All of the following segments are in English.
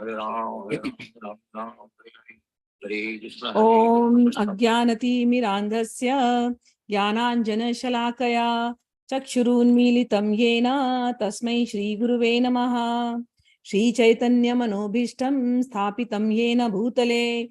Om Ajnanati Mirandhasya Jnananjana Shalakaya Chakshurunmilitam Yena Tasmai Shri Guruve Namaha Shri Chaitanya Manobhishtam Sthapitam Yena Bhutale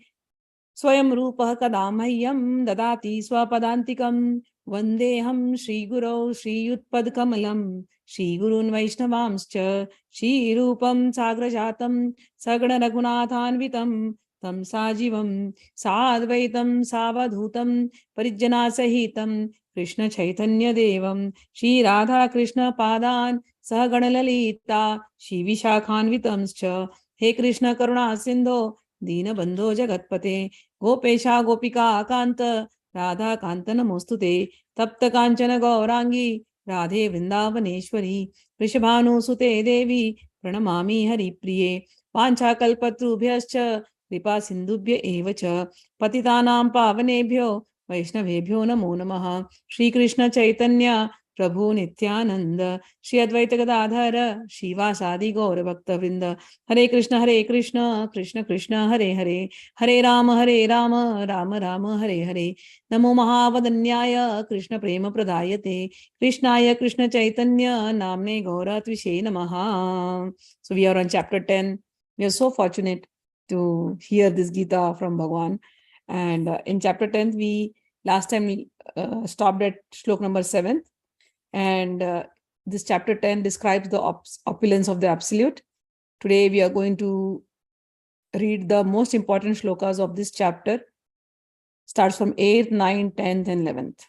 Swayam Rupa Kadamahyam Dadati Swapadantikam Vandeham Shri Guru Shri Yutpad Kamalam Shri Gurun Vaishnavamscha Shri Rupam Sagrajatam Sagana Raghunathanvitam Tam Sajivam Sadvaitam Savadhutam Parijjana Sahitam Krishna Chaitanya Devam Shri Radha Krishna Padan Sahagana Lalita Shri Vishakhanvitamscha He Krishna Karuna Sindho Dina Bandho Jagatpate Gopesha Gopika Kanta Radha Kanta Namostute Tapta Kanchana Gaurangi Radhe Vrindavaneshwari Vrishabhanu Sute Devi Pranamami Hari Priye Pancha Kalpatrubhyascha Kripa Sindhubhya Evacha Patitanam Pavanebhyo Vaishnavebhyo Namo Namaha Shri Krishna Chaitanya Prabhu Nityananda Shri Advaita Gadadhara Shivasadi Gaura Bhakta Vrinda Hare Krishna Krishna Krishna Hare Hare Hare Rama Rama Rama Hare Hare Namo Mahavadanyaya Krishna Prema Pradayate Krishnaya Krishna Chaitanya Namne Gaura Tvishe Namaha. So we are on chapter 10. We are so fortunate to hear this Gita from Bhagwan. And in chapter 10, last time we stopped at Shlok number 7. And this chapter 10 describes the opulence of the Absolute. Today we are going to read the most important shlokas of this chapter. Starts from 8th, 9th, 10th, and 11th.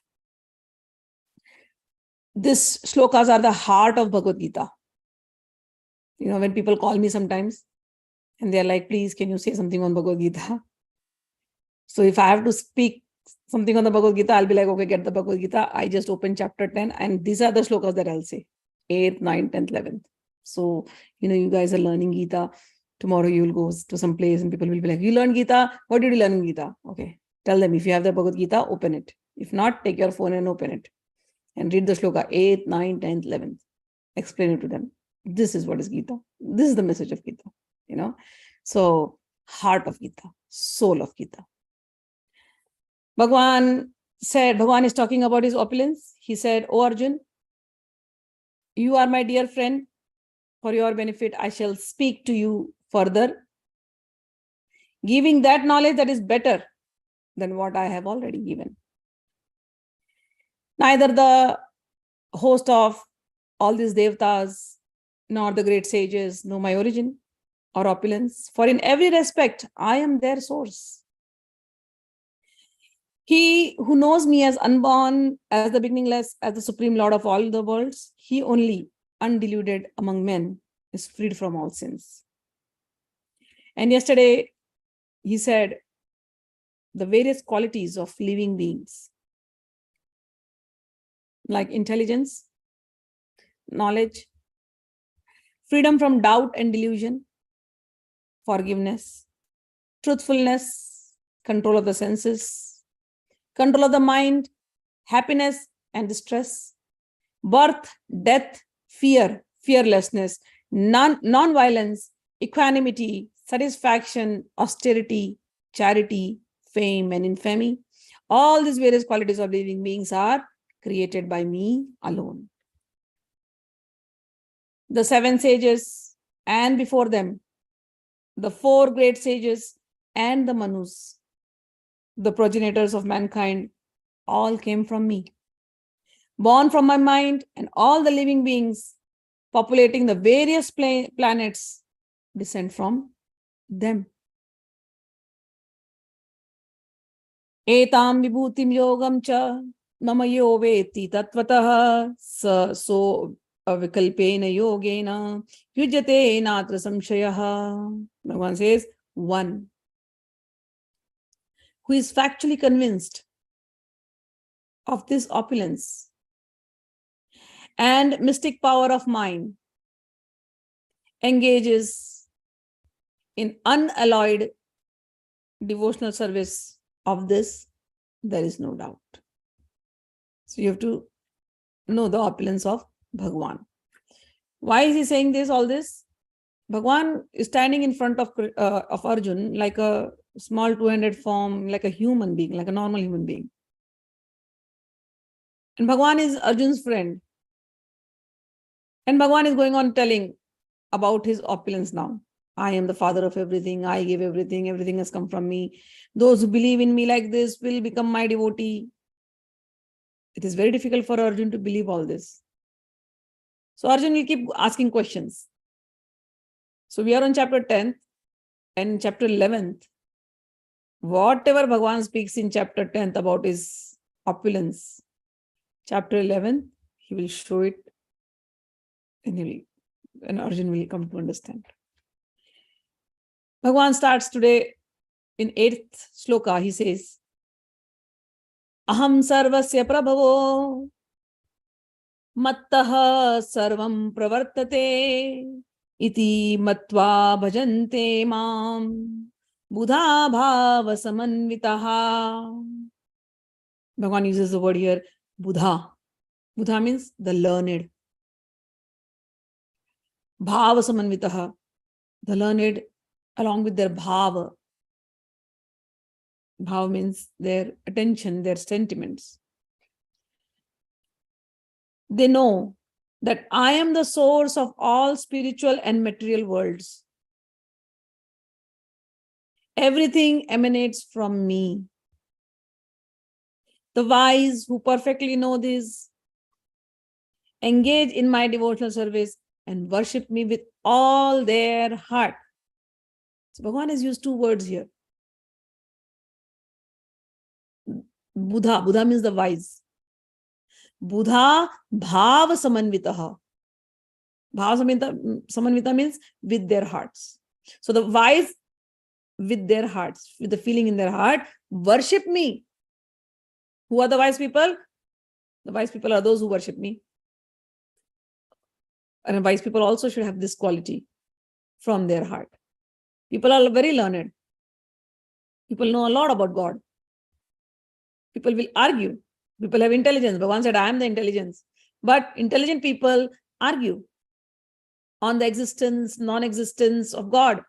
These shlokas are the heart of Bhagavad Gita. You know, when people call me sometimes, and they're like, please, can you say something on Bhagavad Gita? So if I have to speak something on the Bhagavad Gita, I'll be like, okay, get the Bhagavad Gita. I just open chapter 10 and these are the shlokas that I'll say. 8th, 9th, 10th, 11th. So, you know, you guys are learning Gita. Tomorrow you'll go to some place and people will be like, you learned Gita? What did you learn in Gita? Okay, tell them if you have the Bhagavad Gita, open it. If not, take your phone and open it. And read the shloka 8th, 9th, 10th, 11th. Explain it to them. This is what is Gita. This is the message of Gita. You know, so heart of Gita, soul of Gita. Bhagwan is talking about his opulence. He said, O Arjun, you are my dear friend. For your benefit, I shall speak to you further, giving that knowledge that is better than what I have already given. Neither the host of all these devatas, nor the great sages know my origin or opulence, for in every respect, I am their source. He who knows me as unborn, as the beginningless, as the supreme Lord of all the worlds, he only, undiluted among men, is freed from all sins. And yesterday, he said the various qualities of living beings, like intelligence, knowledge, freedom from doubt and delusion, forgiveness, truthfulness, control of the senses, control of the mind, happiness and distress, birth, death, fear, fearlessness, non-violence, equanimity, satisfaction, austerity, charity, fame and infamy. All these various qualities of living beings are created by me alone. The 7 sages and before them, the 4 great sages and the Manus, the progenitors of mankind, all came from me. Born from my mind, and all the living beings populating the various planets descend from them. Etam vibhutim yogam cha mama yo veti tatvatah so avikalpena yogena yujate natra samshayaha. Bhagwan says, one who is factually convinced of this opulence and mystic power of mind engages in unalloyed devotional service of this, there is no doubt. So you have to know the opulence of Bhagwan. Why is he saying this, all this? Bhagwan is standing in front of Arjun like a small two-handed form, like a human being, like a normal human being. And Bhagwan is Arjun's friend. And Bhagwan is going on telling about his opulence now. I am the father of everything. I give everything. Everything has come from me. Those who believe in me like this will become my devotee. It is very difficult for Arjun to believe all this. So Arjun will keep asking questions. So we are on chapter 10th and chapter 11th. Whatever Bhagwan speaks in chapter 10th about his opulence, chapter 11, he will show it and Arjun will come to understand. Bhagwan starts today in 8th shloka. He says, Aham sarvasya prabhavo mattah sarvam pravartate iti matva bhajante mam buddha bhava samanvitaha. Bhagwan uses the word here, Buddha. Buddha means the learned. Bhava samanvitaha, the learned along with their bhava. Bhava means their attention, their sentiments. They know that I am the source of all spiritual and material worlds. Everything emanates from me. The wise who perfectly know this engage in my devotional service and worship me with all their heart. So Bhagwan has used two words here. Buddha. Buddha means the wise. Buddha bhava samanvitaha. Bhava samanvita means with their hearts. So the wise with their hearts, with the feeling in their heart, worship me. Who are the wise people? The wise people are those who worship me. And wise people also should have this quality from their heart. People are very learned. People know a lot about God. People will argue. People have intelligence. Bhagwan said, I am the intelligence. But intelligent people argue on the existence, non-existence of God.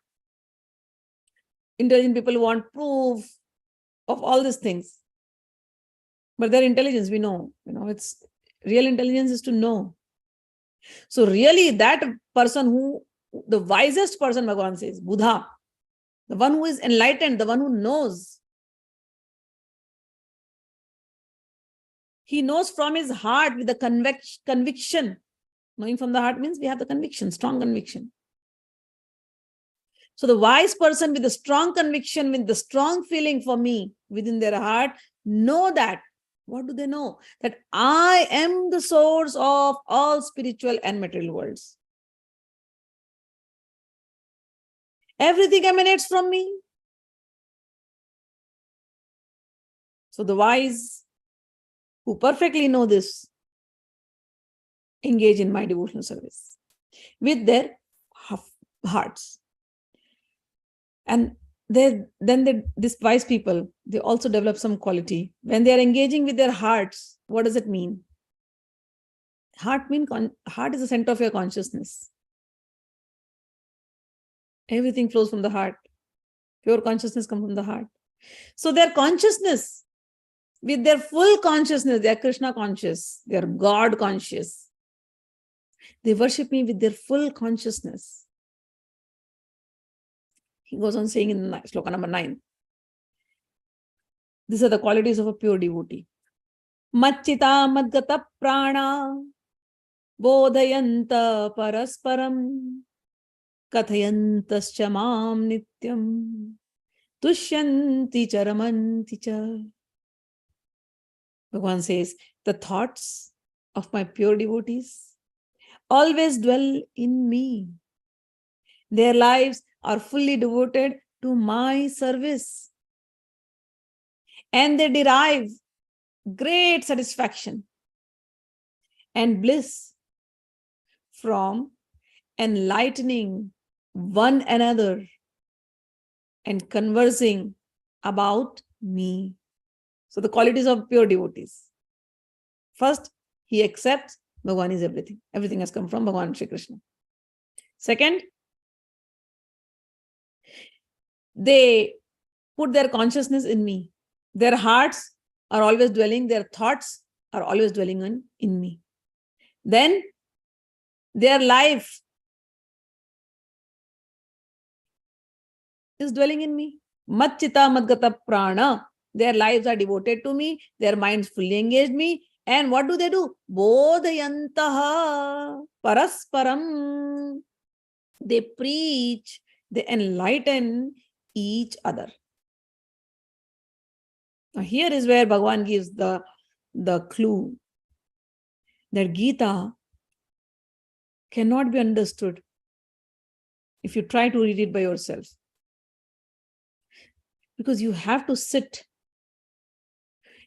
Intelligent people want proof of all these things. But their intelligence, we know, it's real intelligence is to know. So really that person who, the wisest person, Bhagwan says, Buddha, the one who is enlightened, the one who knows. He knows from his heart with the conviction. Knowing from the heart means we have the conviction, strong conviction. So the wise person with the strong conviction, with the strong feeling for me within their heart, know that. What do they know? That I am the source of all spiritual and material worlds. Everything emanates from me. So the wise who perfectly know this engage in my devotional service with their hearts. And these wise people, they also develop some quality. When they are engaging with their hearts, what does it mean? Heart is the center of your consciousness. Everything flows from the heart. Pure consciousness comes from the heart. So their consciousness, with their full consciousness, they are Krishna conscious, they are God conscious. They worship me with their full consciousness. He goes on saying in Shloka number 9. These are the qualities of a pure devotee. Machchittā madgataprāṇā bōdhayantaḥ parasparam kathayantaścha nityaṃ tuṣyanti ramanti. Bhagwan says, the thoughts of my pure devotees always dwell in me. Their lives are fully devoted to my service. And they derive great satisfaction and bliss from enlightening one another and conversing about me. So the qualities of pure devotees. First, he accepts Bhagwan is everything. Everything has come from Bhagwan Shri Krishna. Second, they put their consciousness in me. Their hearts are always dwelling, their thoughts are always dwelling in me. Then their life is dwelling in me. Machchittā madgataprāṇā. Their lives are devoted to me. Their minds fully engaged me. And what do? Bōdhayantaḥ, parasparam. They preach, they enlighten each other. Now here is where Bhagwan gives the clue that Gita cannot be understood if you try to read it by yourself. Because you have to sit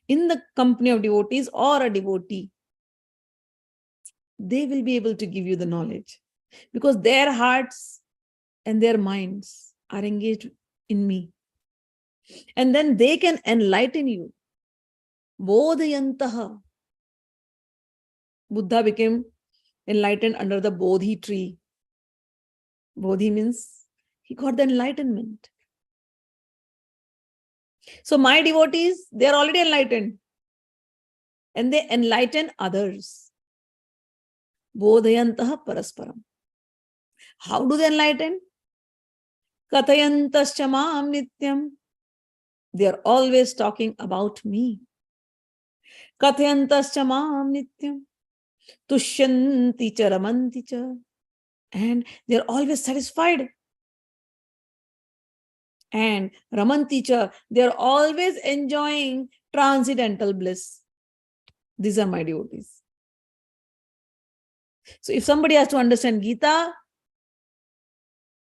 in the company of devotees or a devotee. They will be able to give you the knowledge because their hearts and their minds are engaged in me. And then they can enlighten you. Bōdhayantaḥ. Buddha became enlightened under the Bodhi tree. Bodhi means he got the enlightenment. So my devotees, they are already enlightened. And they enlighten others. Bōdhayantaḥ parasparam. How do they enlighten? Kathayantaścha nityaṃ. They are always talking about me. Kathayantaścha nityaṃ. Tuṣyanti ramanti. And they are always satisfied. And ramanti, they are always enjoying transcendental bliss. These are my devotees. So if somebody has to understand Gita,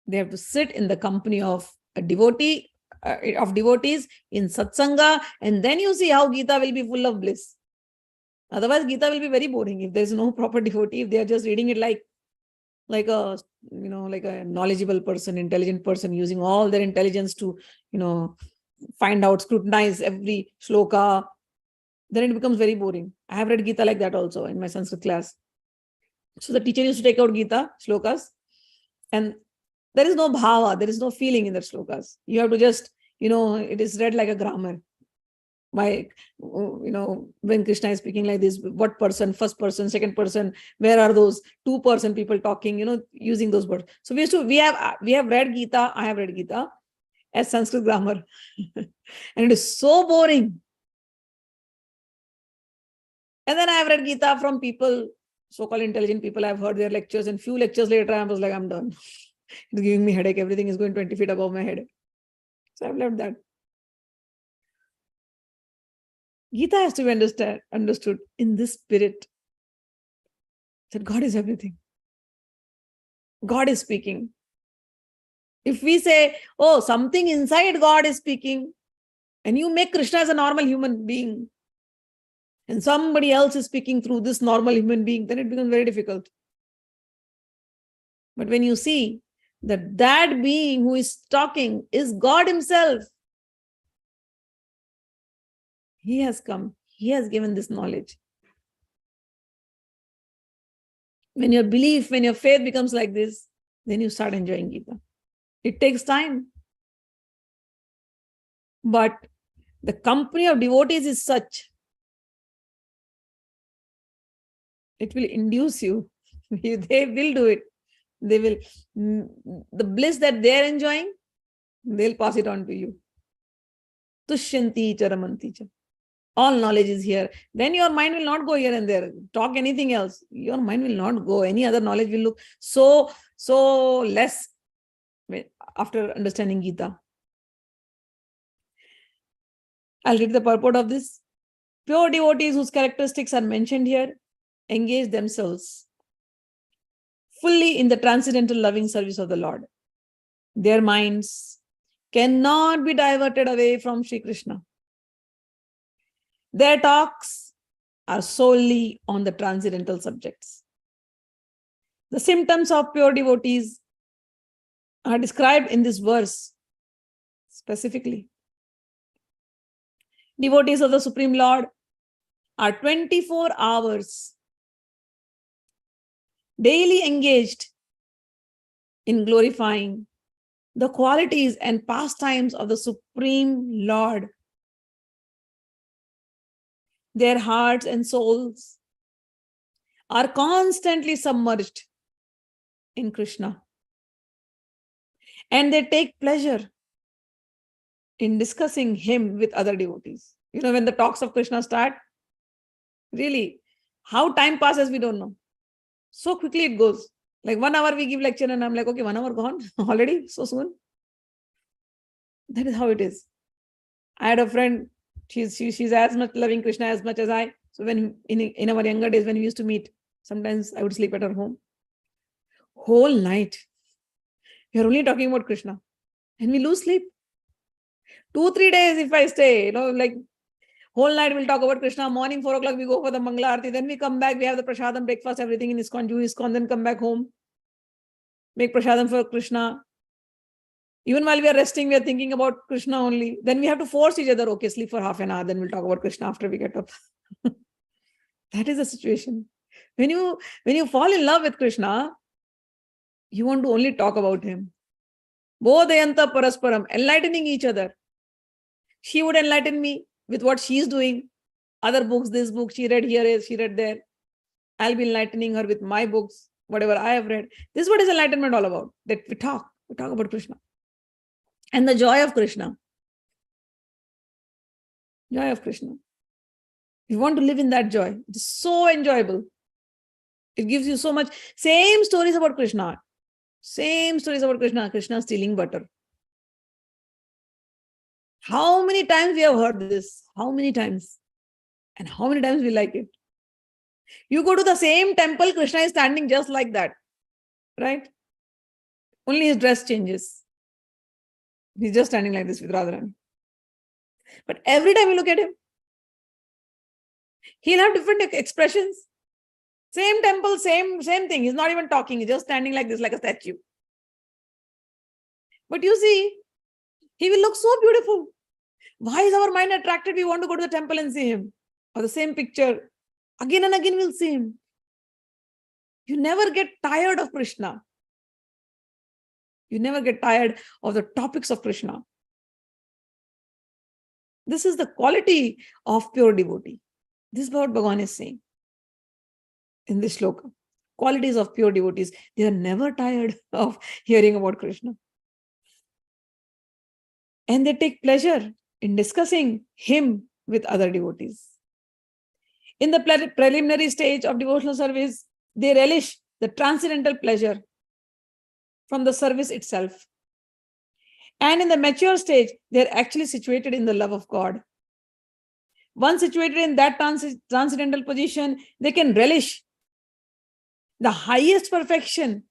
they have to sit in the company of a devotee, of devotees in satsanga, and then you see how Gita will be full of bliss. Otherwise, Gita will be very boring if there is no proper devotee. If they are just reading it like a knowledgeable person, intelligent person, using all their intelligence to, find out, scrutinize every shloka, then it becomes very boring. I have read Gita like that also in my Sanskrit class. So the teacher used to take out Gita shlokas, and there is no bhava, there is no feeling in the shlokas. You have to just, it is read like a grammar. When Krishna is speaking like this, what person, first person, second person, where are those two-person people talking, using those words. So we have read Gita, I have read Gita as Sanskrit grammar. And it is so boring. And then I have read Gita from people, so-called intelligent people. I've heard their lectures, and few lectures later, I was like, I'm done. It's giving me headache. Everything is going 20 feet above my head. So I've left that. Gita has to be understood in this spirit that God is everything. God is speaking. If we say, oh, something inside God is speaking, and you make Krishna as a normal human being, and somebody else is speaking through this normal human being, then it becomes very difficult. But when you see that being who is talking is God himself, he has come, he has given this knowledge. When your belief, when your faith becomes like this, then you start enjoying Gita. It takes time. But the company of devotees is such, it will induce you. They will do it. They will, the bliss that they are enjoying, they'll pass it on to you. Tuṣyanti ramanti. All knowledge is here. Then your mind will not go here and there. Talk anything else. Your mind will not go. Any other knowledge will look so less after understanding Gita. I'll read the purport of this. Pure devotees whose characteristics are mentioned here engage themselves fully in the transcendental loving service of the Lord. Their minds cannot be diverted away from Sri Krishna. Their talks are solely on the transcendental subjects. The symptoms of pure devotees are described in this verse specifically. Devotees of the Supreme Lord are 24 hours daily engaged in glorifying the qualities and pastimes of the Supreme Lord, their hearts and souls are constantly submerged in Krishna. And they take pleasure in discussing him with other devotees. When the talks of Krishna start, really, how time passes, we don't know. So quickly it goes. Like 1 hour we give lecture and I'm like, okay, 1 hour gone already, so soon. That is how it is. I had a friend, she's as much loving Krishna as much as I. So when in our younger days, when we used to meet, sometimes I would sleep at her home. Whole night, we are only talking about Krishna. And we lose sleep. 2-3 days if I stay, like whole night we'll talk about Krishna. Morning 4 o'clock we go for the Mangala Arati. Then we come back, we have the prasadam, breakfast, everything in ISKCON, then come back home, make prasadam for Krishna. Even while we are resting, we are thinking about Krishna only. Then we have to force each other, okay, sleep for half an hour, then we'll talk about Krishna after we get up. That is the situation. When you fall in love with Krishna, you want to only talk about him. Bōdhayantaḥ parasparam, enlightening each other. She would enlighten me with what she's doing. Other books, this book, she read here, she read there. I'll be enlightening her with my books, whatever I have read. This is what is enlightenment all about. That we talk about Krishna. And the joy of Krishna. Joy of Krishna. You want to live in that joy. It is so enjoyable. It gives you so much. Same stories about Krishna. Krishna stealing butter. How many times we have heard this? How many times? And how many times we like it? You go to the same temple, Krishna is standing just like that. Right? Only his dress changes. He's just standing like this with Radharani. But every time you look at him, he'll have different expressions. Same temple, same thing. He's not even talking. He's just standing like this, like a statue. But you see, he will look so beautiful. Why is our mind attracted? We want to go to the temple and see him. Or the same picture. Again and again we'll see him. You never get tired of Krishna. You never get tired of the topics of Krishna. This is the quality of pure devotee. This is what Bhagwan is saying in this shloka. Qualities of pure devotees. They are never tired of hearing about Krishna. And they take pleasure in discussing him with other devotees. In the preliminary stage of devotional service, they relish the transcendental pleasure from the service itself. And in the mature stage, they're actually situated in the love of God. Once situated in that transcendental position, they can relish the highest perfection,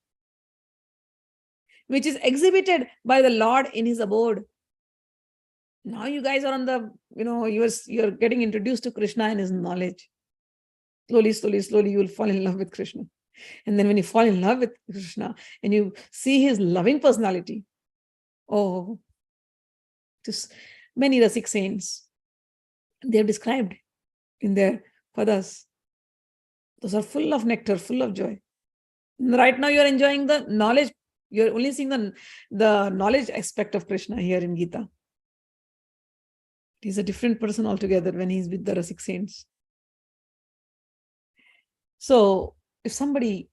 which is exhibited by the Lord in his abode. Now you guys are on the, you're getting introduced to Krishna and his knowledge. Slowly, you will fall in love with Krishna. And then when you fall in love with Krishna and you see his loving personality, just many Rasik saints, they have described in their padas. Those are full of nectar, full of joy. Right now you're enjoying the knowledge. You're only seeing the knowledge aspect of Krishna here in Gita. He's a different person altogether when he's with the Rasik saints. So if somebody,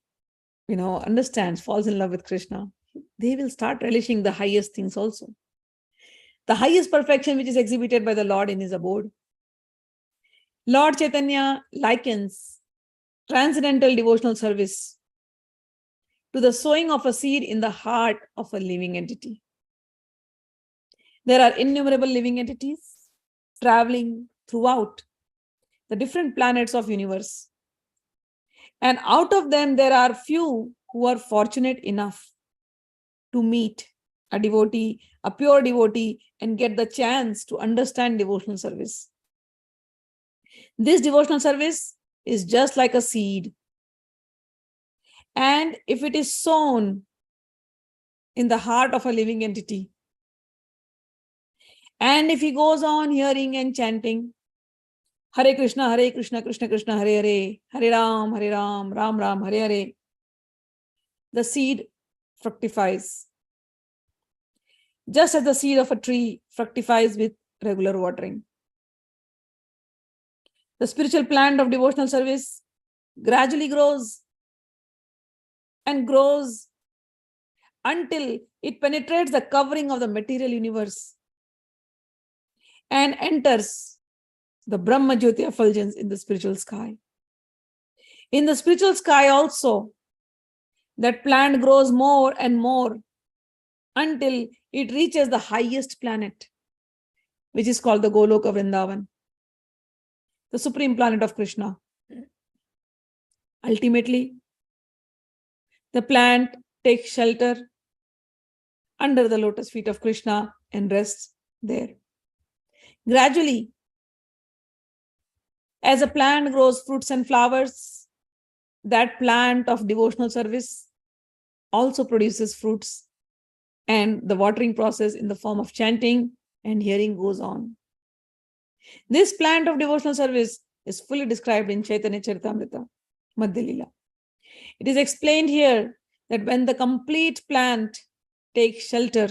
understands, falls in love with Krishna, they will start relishing the highest things also. The highest perfection which is exhibited by the Lord in his abode. Lord Chaitanya likens transcendental devotional service to the sowing of a seed in the heart of a living entity. There are innumerable living entities traveling throughout the different planets of universe. And out of them, there are few who are fortunate enough to meet a devotee, a pure devotee, and get the chance to understand devotional service. This devotional service is just like a seed. And if it is sown in the heart of a living entity, and if he goes on hearing and chanting, Hare Krishna, Krishna Krishna, Hare Hare, Hare Ram, Ram Ram, Hare Hare, the seed fructifies. just as the seed of a tree fructifies with regular watering. The spiritual plant of devotional service gradually grows and grows until it penetrates the covering of the material universe and enters the Brahma Jyoti effulgence in the spiritual sky. In the spiritual sky also, that plant grows more and more until it reaches the highest planet, which is called the Goloka Vrindavan, the supreme planet of Krishna. Ultimately, the plant takes shelter under the lotus feet of Krishna and rests there. Gradually, as a plant grows fruits and flowers, that plant of devotional service also produces fruits, and the watering process in the form of chanting and hearing goes on. This plant of devotional service is fully described in Chaitanya Charitamrita, Madhya Lila. It is explained here that when the complete plant takes shelter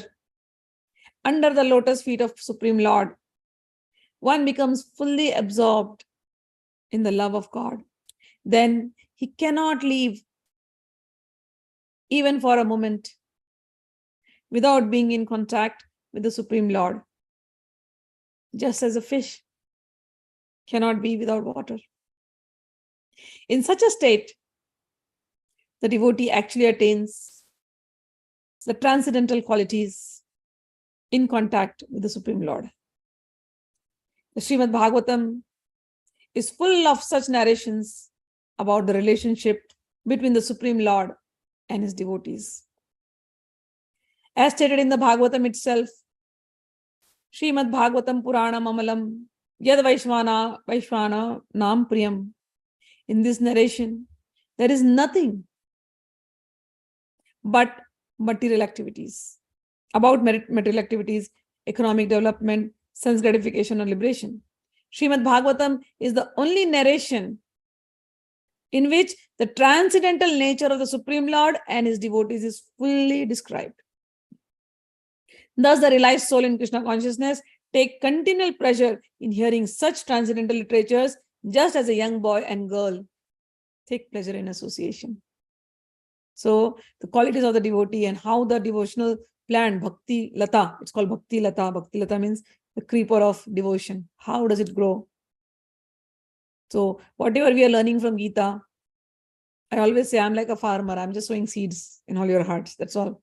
under the lotus feet of Supreme Lord, one becomes fully absorbed in the love of God. Then he cannot leave even for a moment without being in contact with the Supreme Lord, just as a fish cannot be without water. In such a state, the devotee actually attains the transcendental qualities in contact with the Supreme Lord. The Srimad Bhagavatam is full of such narrations about the relationship between the Supreme Lord and his devotees. As stated in the Bhagavatam itself, Srimad Bhagavatam Purana Mamalam Yad Vaishvana Nam Priyam. In this narration, there is nothing but material activities, about material activities, economic development, sense gratification, or liberation. Srimad Bhagavatam is the only narration in which the transcendental nature of the Supreme Lord and his devotees is fully described. Thus, the realized soul in Krishna consciousness take continual pleasure in hearing such transcendental literatures, just as a young boy and girl take pleasure in association. So, the qualities of the devotee and how the devotional plant, Bhakti Lata, it's called Bhakti Lata. Bhakti Lata means the creeper of devotion. How does it grow? So, whatever we are learning from Gita, I always say, I'm like a farmer. I'm just sowing seeds in all your hearts. That's all.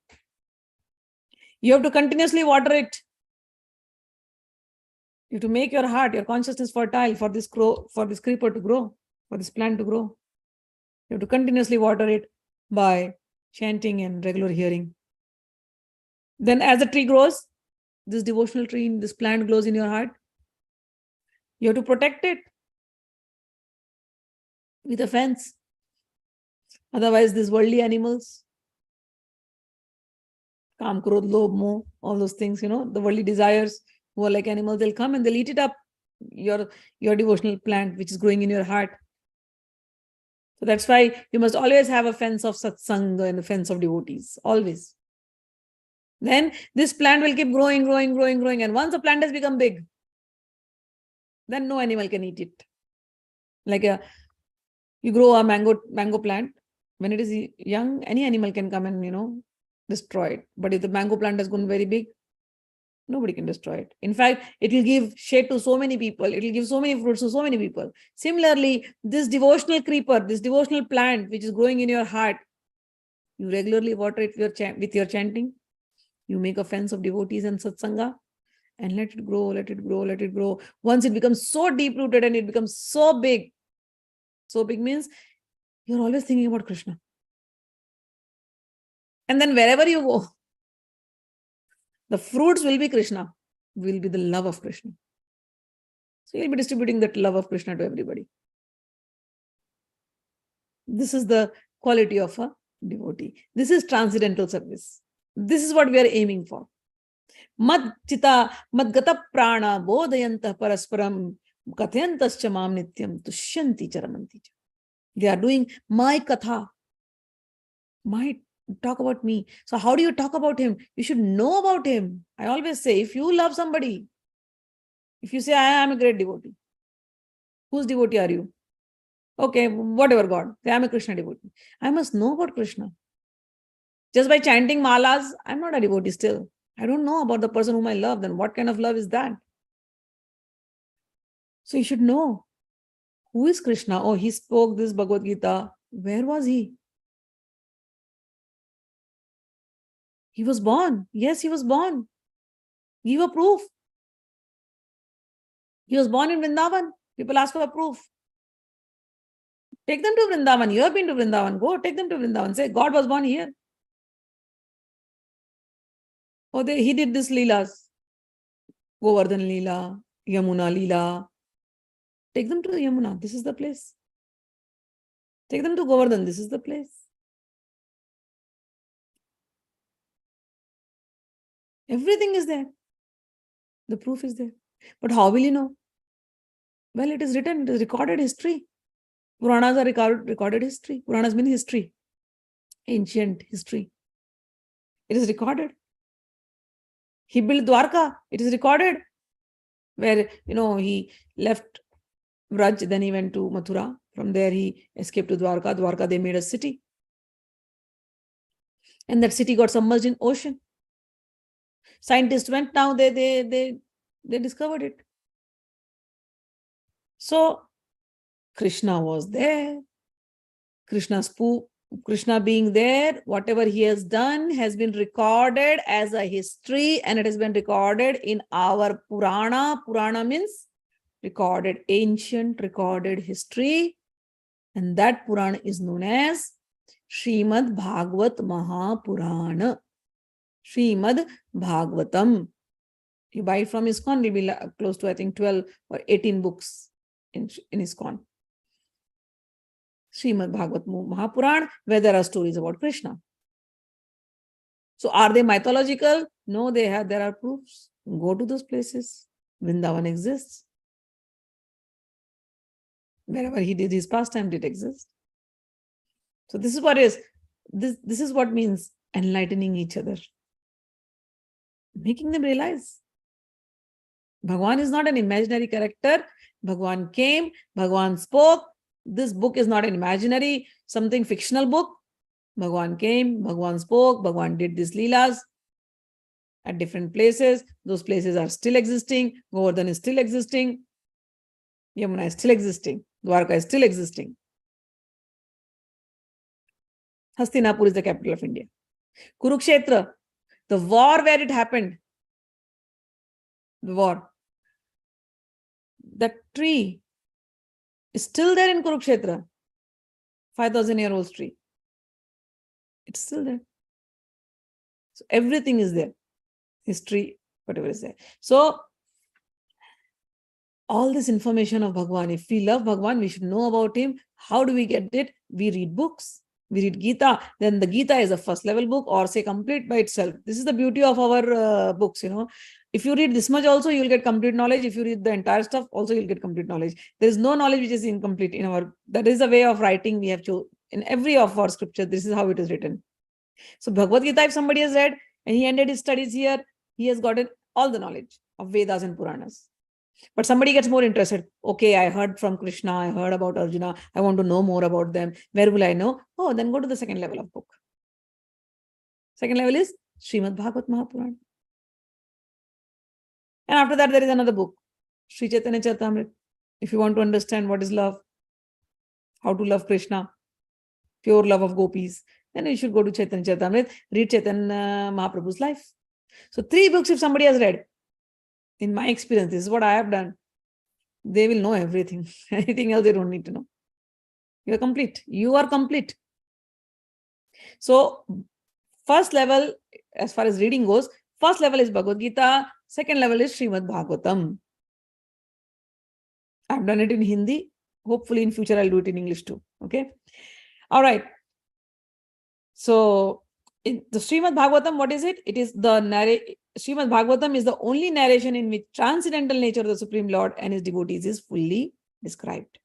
You have to continuously water it. You have to make your heart, your consciousness fertile for this creeper to grow, for this plant to grow. You have to continuously water it by chanting and regular hearing. Then as the tree grows, this devotional tree, this plant grows in your heart. You have to protect it with a fence. Otherwise, these worldly animals, Kam, Krodh, Lobh, Moh, all those things, the worldly desires who are like animals, they'll come and they'll eat it up, your devotional plant, which is growing in your heart. So that's why you must always have a fence of satsanga and a fence of devotees, always. Then this plant will keep growing. And once the plant has become big, then no animal can eat it. Like you grow a mango plant. When it is young, any animal can come and, destroy it. But if the mango plant has grown very big, nobody can destroy it. In fact, it will give shade to so many people. It will give so many fruits to so many people. Similarly, this devotional creeper, this devotional plant, which is growing in your heart, you regularly water it with your chanting. You make a fence of devotees and satsanga and let it grow. Once it becomes so deep-rooted and it becomes so big means you're always thinking about Krishna. And then wherever you go, the fruits will be Krishna, will be the love of Krishna. So you'll be distributing that love of Krishna to everybody. This is the quality of a devotee. This is transcendental service. This is what we are aiming for. Machchittā, madgataprāṇā, bōdhayantaḥ parasparam, kathayantaścha nityaṃ, tuṣyanti ramanti. They are doing my katha, talk about me. So how do you talk about him? You should know about him. I always say, if you love somebody, if you say, I am a great devotee, whose devotee are you? Okay, whatever God. Say, I am a Krishna devotee. I must know about Krishna. Just by chanting malas, I'm not a devotee still. I don't know about the person whom I love. Then what kind of love is that? So you should know. Who is Krishna? Oh, he spoke this Bhagavad Gita. Where was he? He was born. Yes, he was born. Give a proof. He was born in Vrindavan. People ask for a proof. Take them to Vrindavan. You have been to Vrindavan. Go, take them to Vrindavan. Say, God was born here. Oh, he did this Leelas. Govardhan Leela, Yamuna Leela. Take them to Yamuna. This is the place. Take them to Govardhan. This is the place. Everything is there. The proof is there. But how will you know? Well, it is written. It is recorded history. Puranas are recorded history. Puranas mean history. Ancient history. It is recorded. He built Dwarka. It is recorded. Where, he left Raj, then he went to Mathura. From there, he escaped to Dwarka. Dwarka, they made a city. And that city got submerged in ocean. Scientists went now, they discovered it. So, Krishna was there. Krishna being there, whatever he has done has been recorded as a history, and it has been recorded in our Purana. Purana means recorded, ancient recorded history. And that Purana is known as Srimad Bhagavad Mahapurana. Srimad Bhagavatam. You buy it from ISKCON, it will be close to, I think, 12 or 18 books in ISKCON. Srimad Bhagavad Mahapurana, where there are stories about Krishna. So are they mythological? No, there are proofs. Go to those places. Vrindavan exists. Wherever he did his pastime did exist. So this is what this is what means enlightening each other. Making them realize Bhagwan is not an imaginary character. Bhagwan came, Bhagwan spoke. This book is not an imaginary, something fictional book. Bhagwan came, Bhagwan spoke, Bhagwan did these Leelas at different places. Those places are still existing. Govardhan is still existing. Yamuna is still existing. Dwarka is still existing. Hastinapur is the capital of India. Kurukshetra, the war where it happened, the war, that tree is still there in Kurukshetra. 5,000-year-old tree. It's still there. So everything is there. History, whatever is there. So all this information of Bhagwan, if we love Bhagwan, we should know about him. How do we get it? We read books. We read Gita. Then the Gita is a first level book, or say complete by itself. This is the beauty of our books, If you read this much also, you'll get complete knowledge. If you read the entire stuff, also you'll get complete knowledge. There is no knowledge which is incomplete in our, that is the way of writing we have to, in every of our scripture, this is how it is written. So Bhagavad Gita, if somebody has read and he ended his studies here, he has gotten all the knowledge of Vedas and Puranas. But somebody gets more interested. Okay, I heard from Krishna, I heard about Arjuna, I want to know more about them. Where will I know? Oh, then go to the second level of book. Second level is Srimad Bhagavad Mahapurana. And after that, there is another book, Sri Chaitanya Charitamrita. If you want to understand what is love, how to love Krishna, pure love of gopis, then you should go to Chaitanya Charitamrita, read Chaitanya Mahaprabhu's life. So 3 books if somebody has read, in my experience, this is what I have done, they will know everything. Anything else they don't need to know. You are complete. You are complete. So first level, as far as reading goes, first level is Bhagavad Gita, second level is Srimad Bhagavatam. I've done it in Hindi. Hopefully in future I'll do it in English too. Okay. All right. So in the Srimad Bhagavatam, what is it? It is the Srimad Bhagavatam is the only narration in which transcendental nature of the Supreme Lord and his devotees is fully described.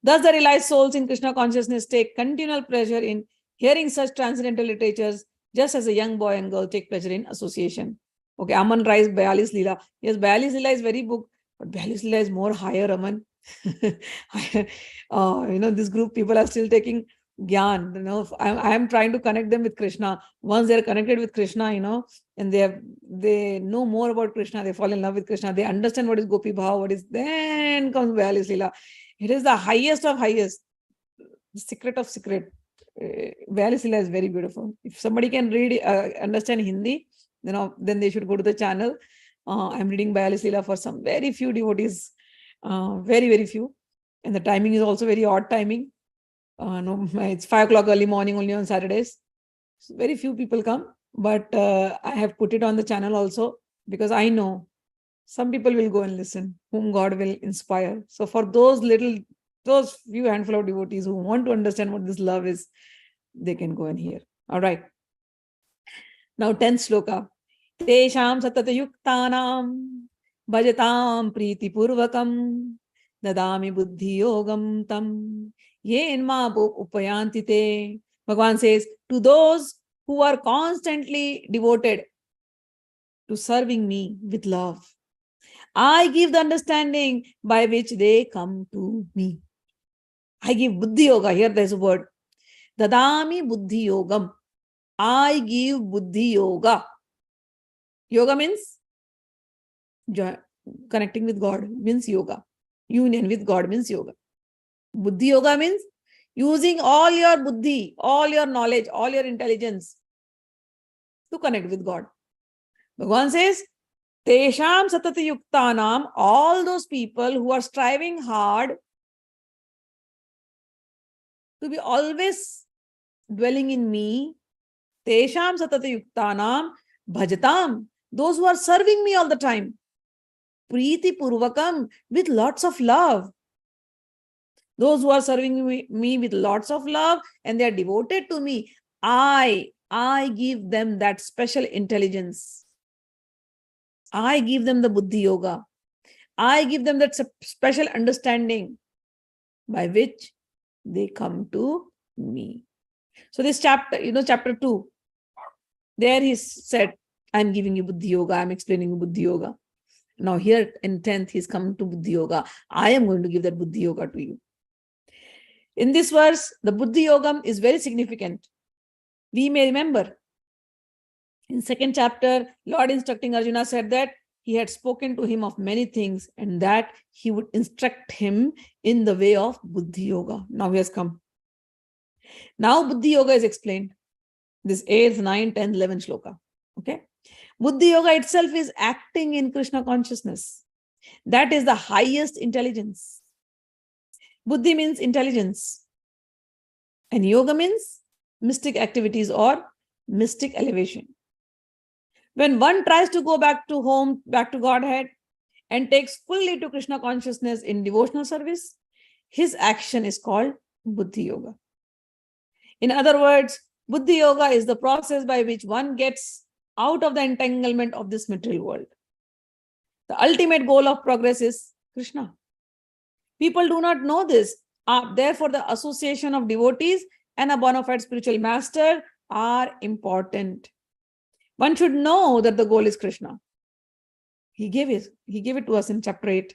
Thus, the realized souls in Krishna consciousness take continual pleasure in Hearing such transcendental literatures, just as a young boy and girl take pleasure in association. Okay, Aman Rai's Bayalis Leela. Yes, Bayalis Leela is very book, but Bayalis Leela is more higher, Aman. This group, people are still taking Gyan. I am trying to connect them with Krishna. Once they're connected with Krishna, and they know more about Krishna, they fall in love with Krishna, they understand what is Gopi Bhav, then comes Bayalis Leela. It is the highest of highest, the secret of secret. Bayalis Leela is very beautiful. If somebody can read, understand Hindi, then they should go to the channel. I'm reading Bayalis Leela for some very few devotees, very, very few. And the timing is also very odd timing. It's 5 o'clock early morning only on Saturdays. So very few people come, but I have put it on the channel also because I know some people will go and listen, whom God will inspire. So for those few handful of devotees who want to understand what this love is, they can go and hear. All right. Now 10th shloka. Tesham satatayuktanam bhajatam priti purvakam dadami buddhi yogam tam yenma upayanti te. Bhagwan says, to those who are constantly devoted to serving me with love, I give the understanding by which they come to me. I give buddhi yoga. Here there's a word. Dadami buddhi yogam. I give buddhi yoga. Yoga means connecting with God, means yoga. Union with God means yoga. Buddhi yoga means using all your buddhi, all your knowledge, all your intelligence to connect with God. Bhagwan says, Tesham satati yuktanam, all those people who are striving hard to be always dwelling in me, Tesham satati yuktanam bhajatam, those who are serving me all the time, priti purvakam, with lots of love. Those who are serving me with lots of love and they are devoted to me, I give them that special intelligence. I give them the buddhi yoga. I give them that special understanding by which they come to me. So this chapter, chapter 2, there he said, I'm giving you buddhi yoga. I'm explaining you buddhi yoga. Now here in 10th, he's come to buddhi yoga. I am going to give that buddhi yoga to you. In this verse, the buddhi yoga is very significant. We may remember in 2nd chapter, Lord instructing Arjuna said that he had spoken to him of many things and that he would instruct him in the way of buddhi yoga. Now he has come. Now buddhi yoga is explained. This 8th, 9th, 10th, 11th shloka. Okay. Buddhi yoga itself is acting in Krishna consciousness. That is the highest intelligence. Buddhi means intelligence. And yoga means mystic activities or mystic elevation. When one tries to go back to home, back to Godhead, and takes fully to Krishna consciousness in devotional service, his action is called buddhi yoga. In other words, buddhi yoga is the process by which one gets out of the entanglement of this material world. The ultimate goal of progress is Krishna. People do not know this. Therefore, the association of devotees and a bona fide spiritual master are important. One should know that the goal is Krishna. He gave it to us in chapter 8.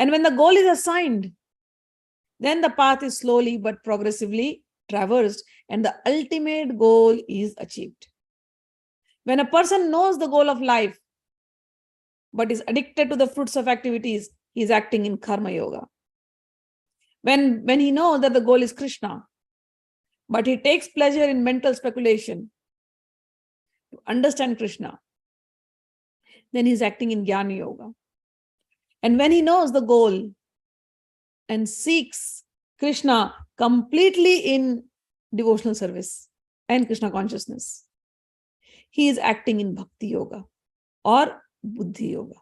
And when the goal is assigned, then the path is slowly but progressively traversed and the ultimate goal is achieved. When a person knows the goal of life, but is addicted to the fruits of activities, he is acting in karma yoga. When he knows that the goal is Krishna, but he takes pleasure in mental speculation to understand Krishna, then he is acting in jnana yoga. And when he knows the goal and seeks Krishna completely in devotional service and Krishna consciousness, he is acting in bhakti yoga or buddhi yoga,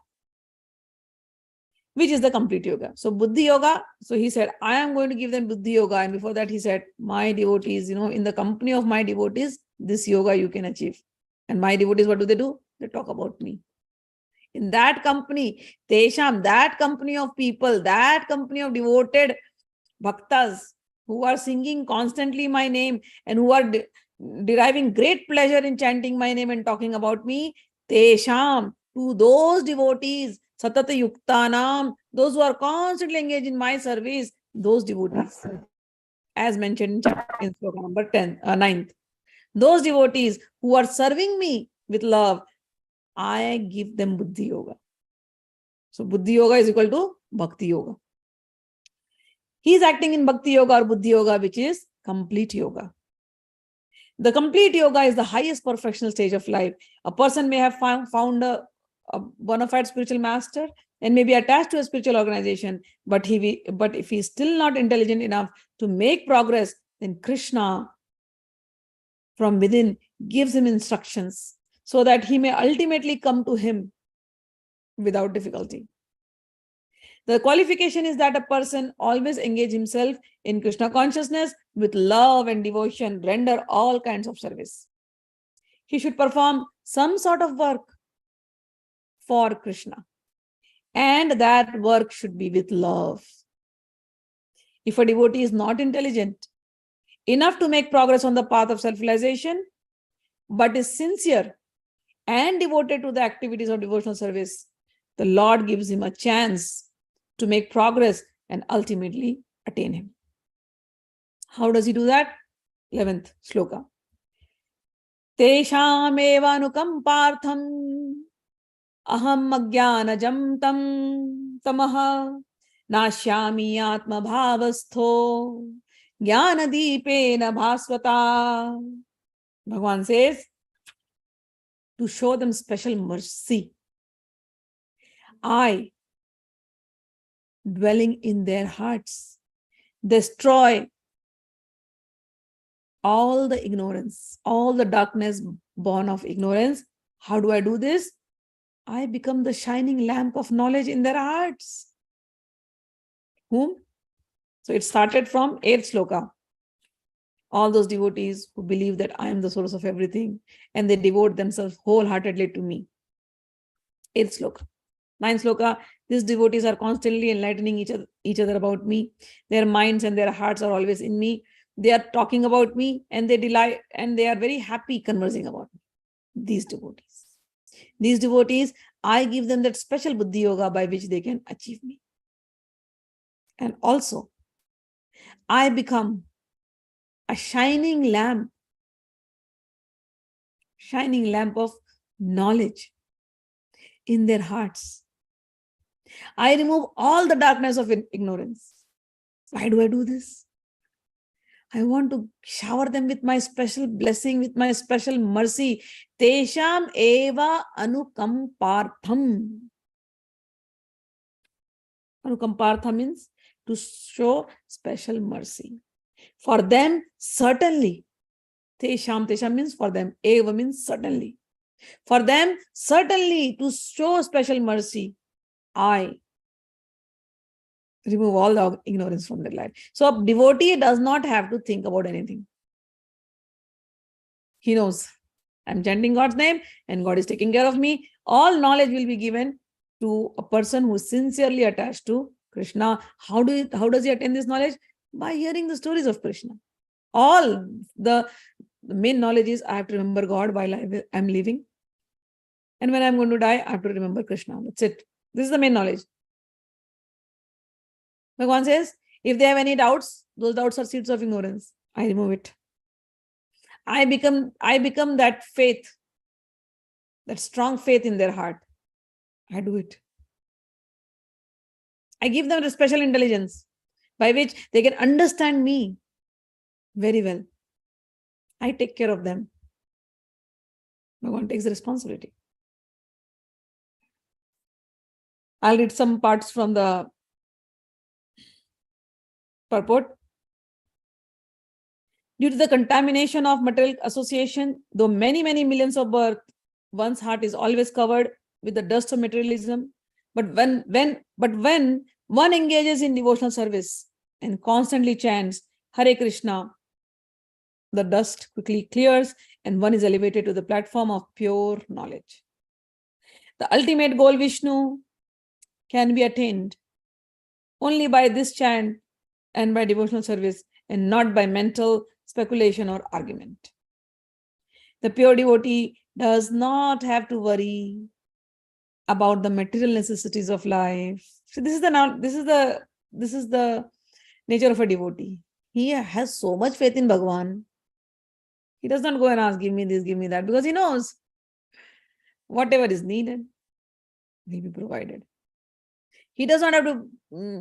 which is the complete yoga. So buddhi yoga, so he said, I am going to give them buddhi yoga. And before that he said, my devotees, in the company of my devotees, this yoga you can achieve. And my devotees, what do? They talk about me. In that company, Tesham, that company of people, that company of devoted bhaktas who are singing constantly my name and who are deriving great pleasure in chanting my name and talking about me, tesham, to those devotees, satata yuktanam, those who are constantly engaged in my service, those devotees, as mentioned in sloka number 9th. Those devotees who are serving me with love, I give them Buddhi Yoga. So Buddhi Yoga is equal to Bhakti Yoga. He is acting in Bhakti Yoga or Buddhi Yoga, which is complete yoga. The complete yoga is the highest perfectional stage of life. A person may have found a bona fide spiritual master and may be attached to a spiritual organization, but if he is still not intelligent enough to make progress, then Krishna from within gives him instructions so that he may ultimately come to him without difficulty. The qualification is that a person always engage himself in Krishna consciousness with love and devotion, render all kinds of service. He should perform some sort of work for Krishna, and that work should be with love. If a devotee is not intelligent enough to make progress on the path of self-realization, but is sincere and devoted to the activities of devotional service, the Lord gives him a chance to make progress and ultimately attain him. How does he do that? 11th shloka. Tesham eva anukampartham aham agyanajam tam tamaha nashyami atma bhavastho jnanadipena bhasvata. Bhagwan says, to show them special mercy, I, dwelling in their hearts, destroy all the ignorance, all the darkness born of ignorance. How do I do this? I become the shining lamp of knowledge in their hearts. Whom? So it started from 8th shloka. All those devotees who believe that I am the source of everything and they devote themselves wholeheartedly to me. 8th shloka. 9th shloka, these devotees are constantly enlightening each other about me. Their minds and their hearts are always in me. They are talking about me and they delight and they are very happy conversing about me. These devotees, I give them that special Buddhi Yoga by which they can achieve me. And also, I become a shining lamp of knowledge in their hearts. I remove all the darkness of ignorance. Why do I do this? I want to shower them with my special blessing, with my special mercy. Tesham eva anukampartham. Anukampartham means to show special mercy. For them, certainly. Tesham means for them. Eva means certainly. For them, certainly to show special mercy, I remove all the ignorance from their life. So a devotee does not have to think about anything. He knows, I'm chanting God's name and God is taking care of me. All knowledge will be given to a person who is sincerely attached to Krishna. How does he attain this knowledge? By hearing the stories of Krishna. All the main knowledge is I have to remember God while I'm living. And when I'm going to die, I have to remember Krishna. That's it. This is the main knowledge. Bhagwan says, if they have any doubts, those doubts are seeds of ignorance. I remove it. I become that faith, that strong faith in their heart. I do it. I give them a special intelligence by which they can understand me very well. I take care of them. Bhagwan takes the responsibility. I'll read some parts from the purport. Due to the contamination of material association, though many millions of births, one's heart is always covered with the dust of materialism. But when one engages in devotional service and constantly chants Hare Krishna, the dust quickly clears and one is elevated to the platform of pure knowledge. The ultimate goal, Vishnu, can be attained only by this chant and by devotional service, and not by mental speculation or argument. The pure devotee does not have to worry about the material necessities of life. So this is the nature of a devotee. He has so much faith in Bhagwan. He does not go and ask, give me this, give me that, because he knows whatever is needed will be provided. He does not have to,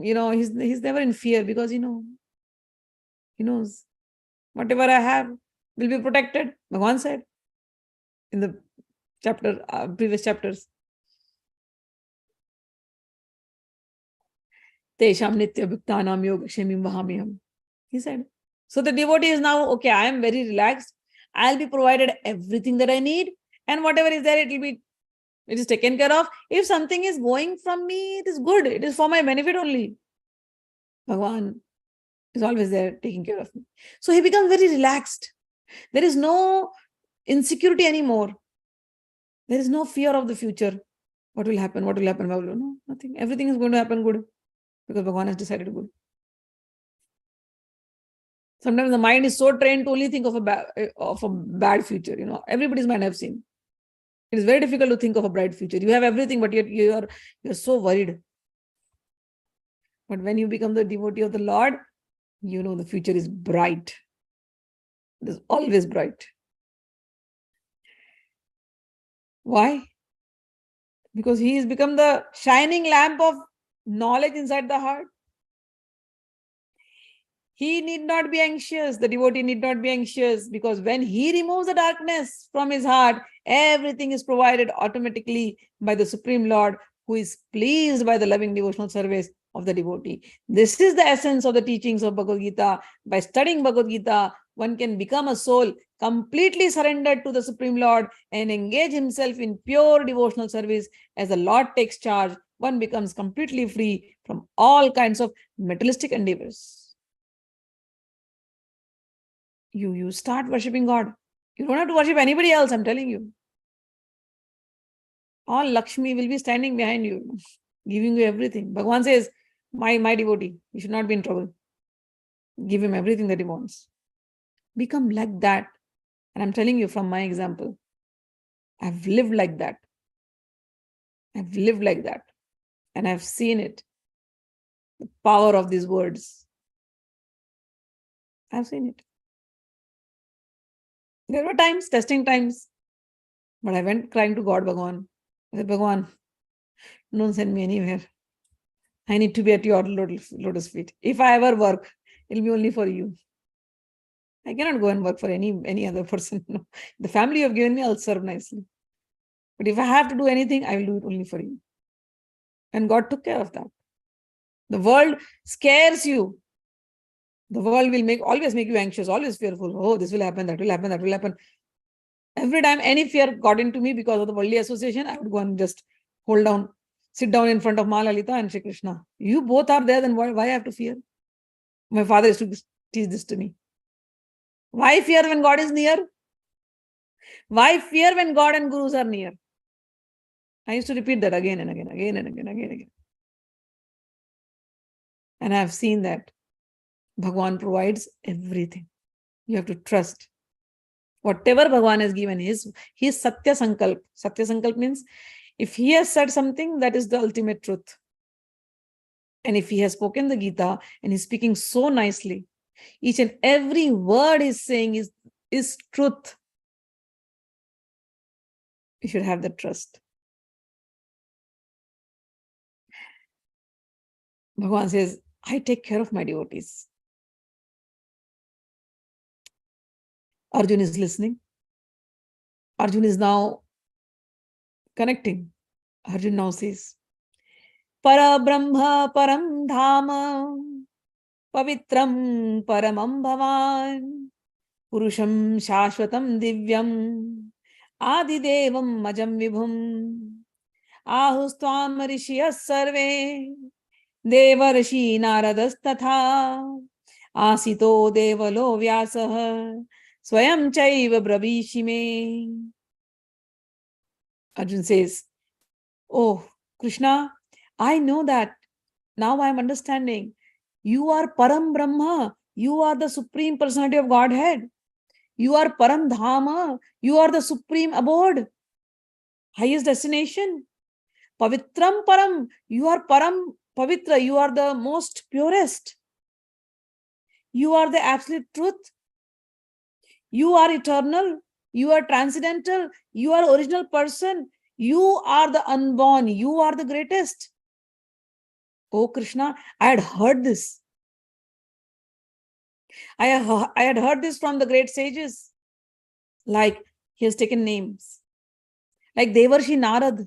he's never in fear, because he knows whatever I have will be protected. Bhagwan said in the previous chapters. Tesham nitya bhuktanam yogakshemim vahamiham. He said. So the devotee is now, okay, I am very relaxed. I'll be provided everything that I need, and whatever is there, it is taken care of. If something is going from me, it is good. It is for my benefit only. Bhagwan is always there taking care of me. So he becomes very relaxed. There is no insecurity anymore. There is no fear of the future. What will happen? What will happen? No, nothing. Everything is going to happen good, because Bhagwan has decided good. Sometimes the mind is so trained to only think of a bad future. Everybody's mind I've seen. It is very difficult to think of a bright future. You have everything, but yet you're so worried. But when you become the devotee of the Lord, the future is bright. It is always bright. Why? Because he has become the shining lamp of knowledge inside the heart. He need not be anxious. The devotee need not be anxious, because when he removes the darkness from his heart, everything is provided automatically by the Supreme Lord, who is pleased by the loving devotional service of the devotee. This is the essence of the teachings of Bhagavad Gita. By studying Bhagavad Gita, one can become a soul completely surrendered to the Supreme Lord and engage himself in pure devotional service. As the Lord takes charge, one becomes completely free from all kinds of materialistic endeavors. You start worshipping God. You don't have to worship anybody else, I'm telling you. All Lakshmi will be standing behind you, giving you everything. Bhagwan says, my devotee, you should not be in trouble. Give him everything that he wants. Become like that. And I'm telling you from my example, I've lived like that. I've lived like that. And I've seen it. The power of these words. I've seen it. There were times, testing times, but I went crying to God, Bhagwan. I said, Bhagwan, don't send me anywhere. I need to be at your lotus feet. If I ever work, it'll be only for you. I cannot go and work for any other person. No. The family you have given me, I'll serve nicely. But if I have to do anything, I will do it only for you. And God took care of that. The world scares you. The world will always make you anxious, always fearful. Oh, this will happen, that will happen, that will happen. Every time any fear got into me because of the worldly association, I would go and just sit down in front of Mahalalita and say, Krishna, you both are there, then why I have to fear? My father used to teach this to me. Why fear when God is near? Why fear when God and Gurus are near? I used to repeat that again and again, again and again, again and again. And I have seen that Bhagwan provides everything. You have to trust. Whatever Bhagwan has given, his Satya Sankalp. Satya Sankalp means if he has said something, that is the ultimate truth. And if he has spoken the Gita and he's speaking so nicely, each and every word he's saying is truth. You should have that trust. Bhagwan says, I take care of my devotees. Arjuna is listening. Arjuna is now connecting. Arjuna now says, Para Brahma Param Dhama Pavitram Paramam Bhavan Purusham Shashvatam Divyam Adidevam Majam Vibhum Ahustvam Rishiyas Sarve Devarishi Naradas Tatha Asito Devalo Vyasah Swayam Chaiva Brabhishime. Arjuna says, Oh, Krishna, I know that. Now I am understanding. You are Param Brahma. You are the Supreme Personality of Godhead. You are Param Dhama. You are the supreme abode, highest destination. Pavitram Param. You are Param Pavitra. You are the most purest. You are the absolute truth. You are eternal. You are transcendental. You are original person. You are the unborn. You are the greatest. Oh Krishna, I had heard this. I had heard this from the great sages. Like, he has taken names. Like Devarshi Narad.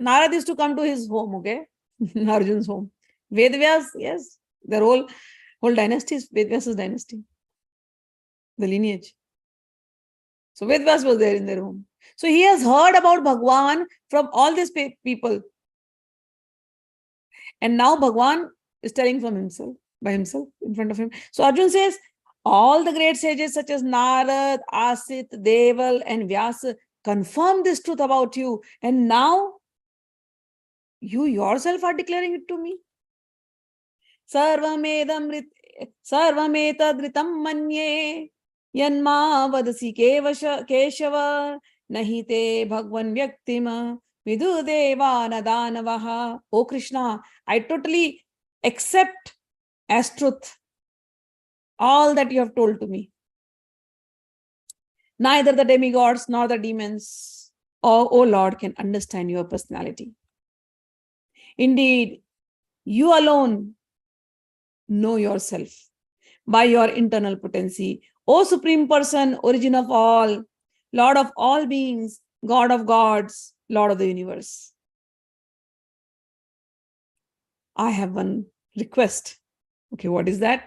Narad is to come to his home, okay? Arjun's home. Vedvyas, yes. Their whole dynasty is Vedvyas' dynasty. The lineage. So Vedvyas was there in their home. So he has heard about Bhagwan from all these people. And now Bhagwan is telling from himself, by himself, in front of him. So Arjun says, all the great sages such as Narad, Asit, Deval, and Vyasa confirm this truth about you. And now you yourself are declaring it to me. Sarvamedam sarvametadritam manye yanma vadasi keshava nahite bhagwan vyaktima vidudeva nadanavaha. Oh Krishna, I totally accept as truth all that you have told to me. Neither the demigods nor the demons, oh Lord, can understand your personality. Indeed, you alone know yourself by your internal potency. O Supreme Person, origin of all, Lord of all beings, God of gods, Lord of the universe. I have one request. Okay, what is that?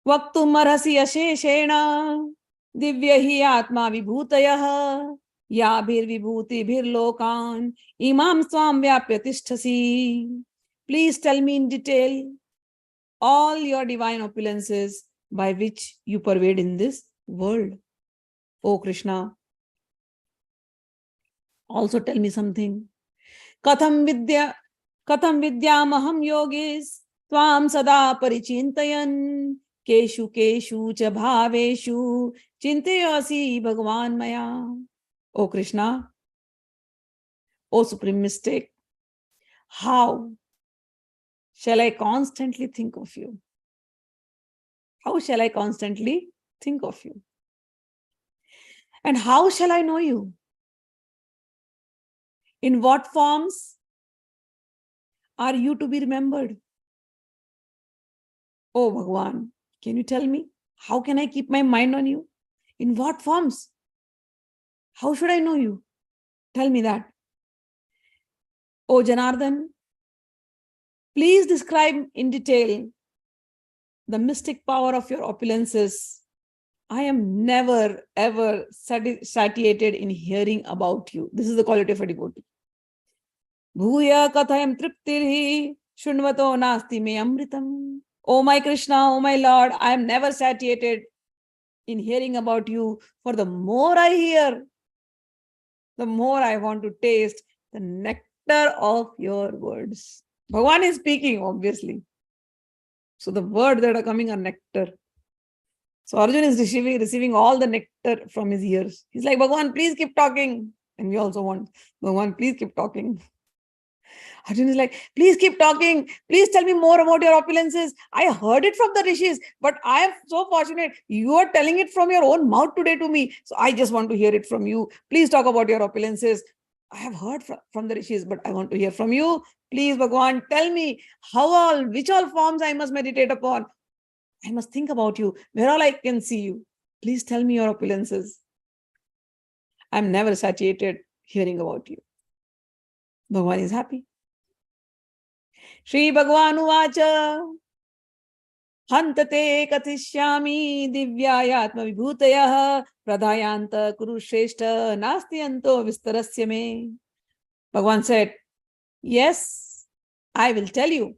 Vaktum arhasi asheshena divya hi atma vibhutayah yabhir vibhuti bhir lokan imam swam vyapya tisthasi. Please tell me in detail all your divine opulences by which you pervade in this world. O Krishna, also tell me something. Katham vidyamaham yogis tvam sada parichintayan keshu keshu cha bhaveshu chintayasi bhagwan maya. O Krishna, O Supreme Mystic, how shall I constantly think of you? How shall I constantly think of you? And how shall I know you? In what forms are you to be remembered? Oh Bhagwan, can you tell me? How can I keep my mind on you? In what forms? How should I know you? Tell me that. Oh Janardhan, please describe in detail the mystic power of your opulences. I am never ever satiated in hearing about you. This is the quality of a devotee. Bhuya kathayam triptirhi shunvato nasti me amritam. Oh my Krishna, oh my Lord, I am never satiated in hearing about you. For the more I hear, the more I want to taste the nectar of your words. Bhagwan is speaking, obviously. So the words that are coming are nectar. So Arjuna is receiving all the nectar from his ears. He's like, Bhagwan, please keep talking. And we also want, Bhagwan, please keep talking. Arjuna is like, please keep talking. Please tell me more about your opulences. I heard it from the rishis, but I am so fortunate. You are telling it from your own mouth today to me. So I just want to hear it from you. Please talk about your opulences. I have heard from the rishis, but I want to hear from you. Please, Bhagwan, tell me which all forms I must meditate upon. I must think about you, where all I can see you. Please tell me your opulences. I'm never satiated hearing about you. Bhagwan is happy. Shri Bhagwan uvacha hantate kathishyami divyayatma vibhutayah pradhayantaḥ kurushreshta nastyanto vistarasya me. Bhagwan said, yes, I will tell you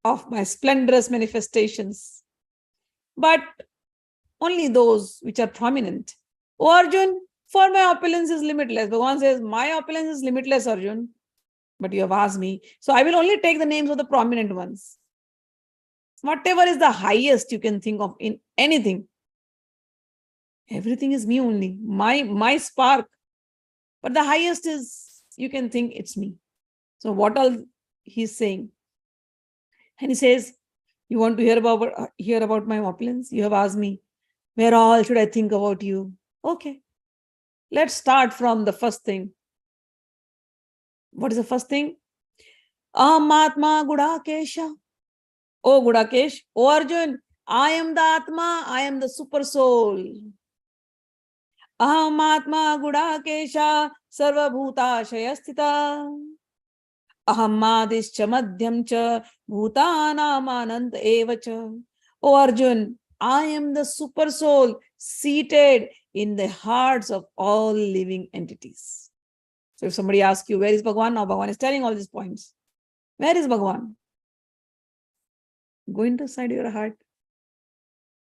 of my splendorous manifestations, but only those which are prominent. O Arjun, for my opulence is limitless. Bhagwan says, my opulence is limitless, Arjun. But you have asked me. So I will only take the names of the prominent ones. Whatever is the highest you can think of in anything, everything is me only, my spark. But the highest is, you can think it's me. So what all he's saying? And he says, you want to hear about my opulence? You have asked me, where all should I think about you? Okay, let's start from the first thing. What is the first thing? Ahatma Gudakesha. Oh Gudakesh, oh Arjun, I am the Atma, I am the super soul. Ahatma Gudakesha sarvabhutashayasthita. Ahamadischa madhyamcha bhutanam evacha. Oh Arjun, I am the super soul seated in the hearts of all living entities. So if somebody asks you, where is Bhagwan? Now Bhagwan is telling all these points. Where is Bhagwan? Go inside your heart.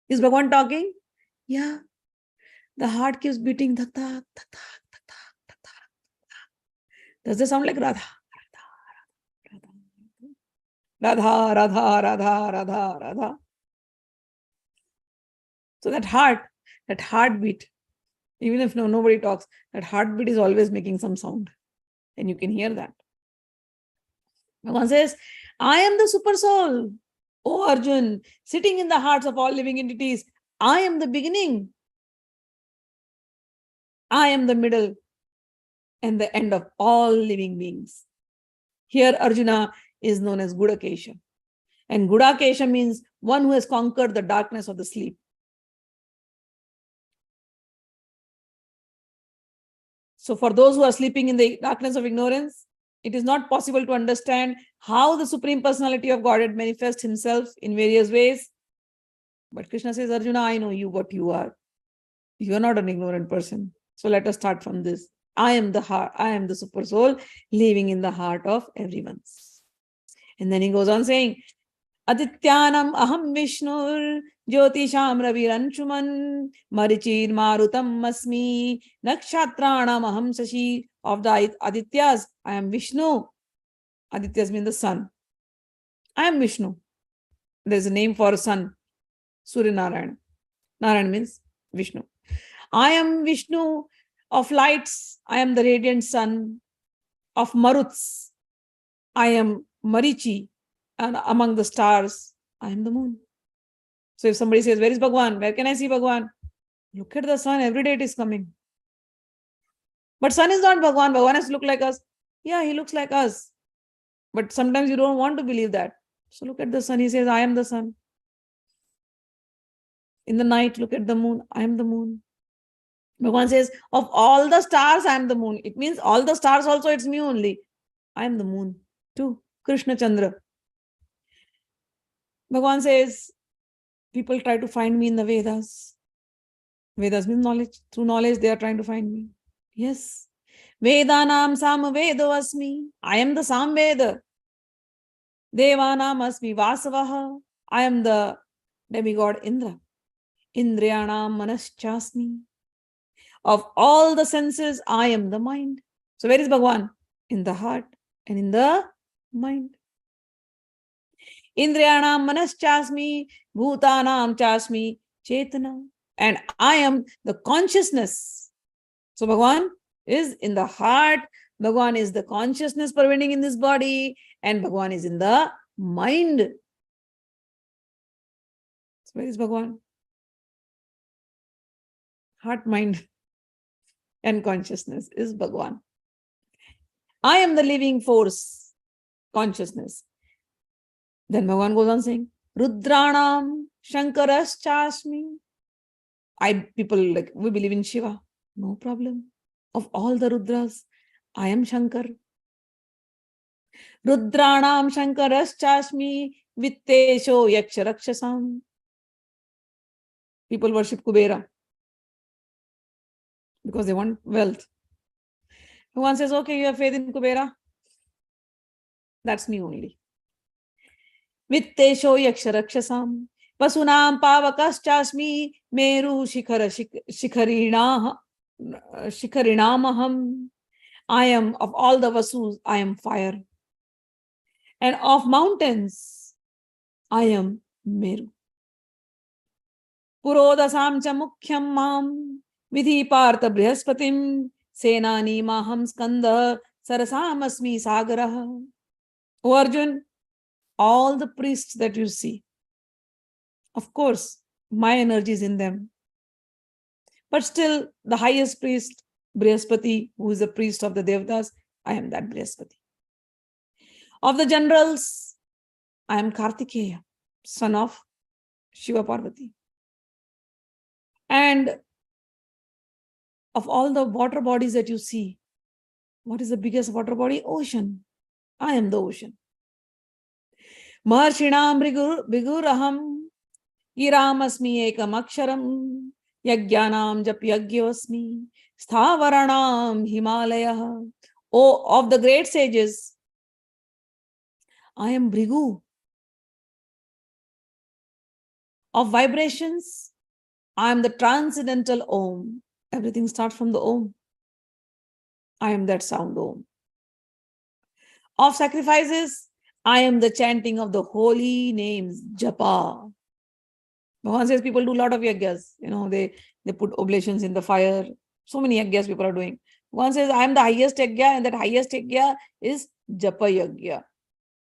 Is Bhagwan talking? Yeah. The heart keeps beating. Thak, thak, thak, thak, thak, thak, thak. Does this sound like Radha? Radha, Radha, Radha, Radha, Radha. So that heartbeat, even if nobody talks, that heartbeat is always making some sound. And you can hear that. Bhagwan says, I am the super soul. Oh Arjun, sitting in the hearts of all living entities, I am the beginning. I am the middle and the end of all living beings. Here Arjuna is known as Gudakesha. And Gudakesha means one who has conquered the darkness of the sleep. So for those who are sleeping in the darkness of ignorance, it is not possible to understand how the Supreme Personality of Godhead manifests himself in various ways. But Krishna says, Arjuna, I know you what you are. You are not an ignorant person. So let us start from this. I am the heart, I am the super soul living in the heart of everyone. And then he goes on saying, Adityanam aham Vishnur Jyotisham Raviranchuman Marichir Marutam Asmi Nakshatranam aham Sashi. Of the Adityas, I am Vishnu. Adityas mean the sun. I am Vishnu. There is a name for sun, Surya Narayana. Narayana means Vishnu. I am Vishnu of lights. I am the radiant sun. Of Maruts, I am Marichi. And among the stars, I am the moon. So if somebody says, where is Bhagwan? Where can I see Bhagwan? Look at the sun. Every day it is coming. But sun is not Bhagwan. Bhagwan has to look like us. Yeah, he looks like us. But sometimes you don't want to believe that. So look at the sun. He says, I am the sun. In the night, look at the moon. I am the moon. Bhagwan says, of all the stars, I am the moon. It means all the stars also, it's me only. I am the moon too. Krishna Chandra. Bhagwan says, people try to find me in the Vedas. Vedas means knowledge. Through knowledge, they are trying to find me. Yes. Vedanam Samavedo Asmi. I am the Samveda. Devanam Asmi Vasavaha. I am the demigod Indra. Indriyanam Manaschasmi. Of all the senses, I am the mind. So where is Bhagwan? In the heart and in the mind. Indriyanam Manaschasmi. Bhutanam Chasmi Chetana. And I am the consciousness. So Bhagwan is in the heart. Bhagwan is the consciousness pervading in this body. And Bhagwan is in the mind. So where is Bhagwan? Heart, mind, and consciousness is Bhagwan. I am the living force, consciousness. Then Bhagwan goes on saying, Rudranam Shankaraschasmi. People like, we believe in Shiva. No problem. Of all the Rudras, I am Shankar. Rudranam Shankaraschasmi Vittesho Yaksharakshasam. People worship Kubera because they want wealth. Bhagwan says, okay, you have faith in Kubera. That's me only. Vittesho Yaksharakshasam. Pasunam Pavakaschasmi Meru Shikharinamaham. I am of all the Vasus, I am fire. And of mountains, I am Meru. Purodasam cha mukhyam mam vidhi partha brihaspatim senani maham skanda sarasam asmi sagarah. O Arjun, all the priests that you see, of course, my energy is in them. But still, the highest priest, Brihaspati, who is the priest of the Devatas, I am that Brihaspati. Of the generals, I am Kartikeya, son of Shiva Parvati. And of all the water bodies that you see, what is the biggest water body? Ocean. I am the ocean. Maharshinam Bhiguraham Giramasmi Ekam Aksharam Yajnanam Jap Yagyavasmi Sthavaranam Himalaya. Oh, of the great sages, I am Bhrigu. Of vibrations, I am the transcendental Om. Everything starts from the Om. I am that sound Om. Of sacrifices, I am the chanting of the holy names, Japa. Bhagavan says people do a lot of yagyas. They put oblations in the fire. So many yagyas people are doing. Bhagavan says, I am the highest yagya, and that highest yagya is Japa yagya.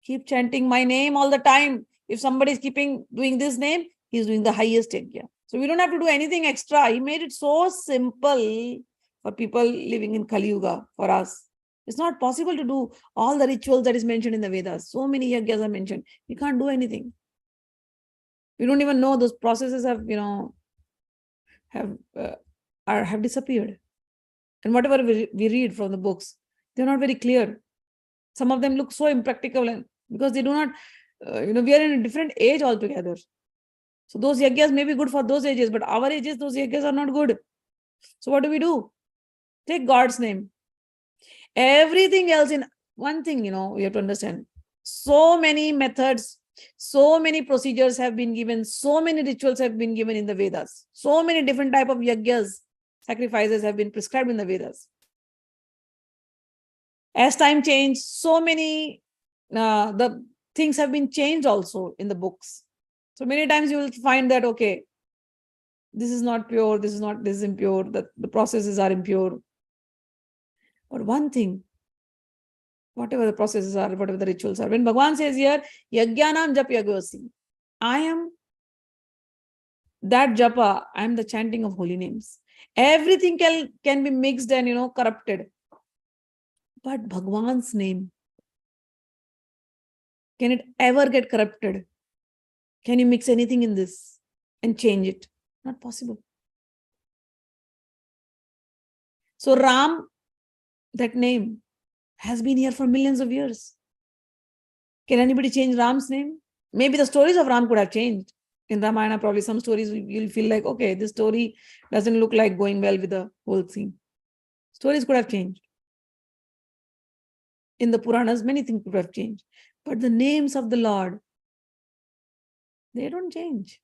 Keep chanting my name all the time. If somebody is doing this name, he is doing the highest yagya. So we don't have to do anything extra. He made it so simple for people living in Kali Yuga, for us. It's not possible to do all the rituals that is mentioned in the Vedas. So many yagyas are mentioned. We can't do anything. We don't even know those processes have disappeared. And whatever we read from the books, they're not very clear. Some of them look so impractical, and because they do not, we are in a different age altogether. So those yagyas may be good for those ages, but our ages, those yagyas are not good. So what do? Take God's name. Everything else in one thing, we have to understand. So many methods, so many procedures have been given, so many rituals have been given in the Vedas. So many different type of yagyas, sacrifices have been prescribed in the Vedas. As time changed, so many the things have been changed also in the books. So many times you will find that, okay, this is not pure, this is impure, the processes are impure. But one thing, whatever the processes are, whatever the rituals are, when Bhagavan says here, Yajnanam Jap Yagyavasi, I am that japa, I am the chanting of holy names. Everything can be mixed and corrupted. But Bhagavan's name, can it ever get corrupted? Can you mix anything in this and change it? Not possible. So Ram, that name, has been here for millions of years. Can anybody change Ram's name? Maybe the stories of Ram could have changed. In Ramayana, probably some stories you'll feel like, okay, this story doesn't look like going well with the whole scene. Stories could have changed. In the Puranas, many things could have changed. But the names of the Lord, they don't change.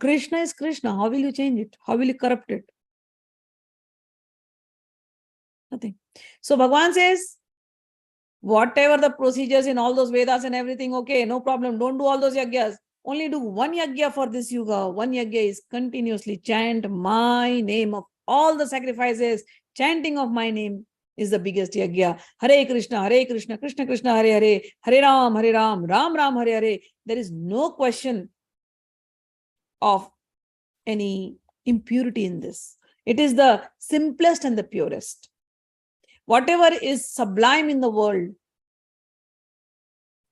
Krishna is Krishna. How will you change it? How will you corrupt it? Nothing. So Bhagavan says, whatever the procedures in all those Vedas and everything, okay, no problem. Don't do all those yagyas. Only do one yagya for this yuga. One yagya is continuously chant my name of all the sacrifices. Chanting of my name is the biggest yagya. Hare Krishna, Krishna Krishna, Hare Hare, Hare Ram, Ram Ram, Hare Hare. There is no question of any impurity in this. It is the simplest and the purest. Whatever is sublime in the world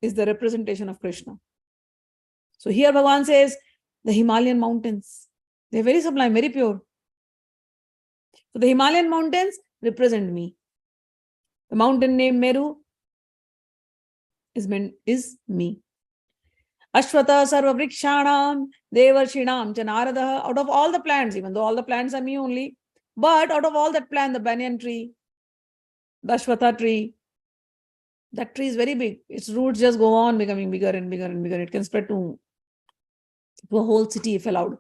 is the representation of Krishna. So here Bhagavan says, the Himalayan mountains, they're very sublime, very pure. So the Himalayan mountains represent me. The mountain named Meru is me. Ashwata sarva vrikshanam devarshinam cha narada. Out of all the plants, even though all the plants are me only, but out of all that plant, the banyan tree, the Ashwata tree, that tree is very big. Its roots just go on becoming bigger and bigger and bigger. It can spread to a whole city if allowed.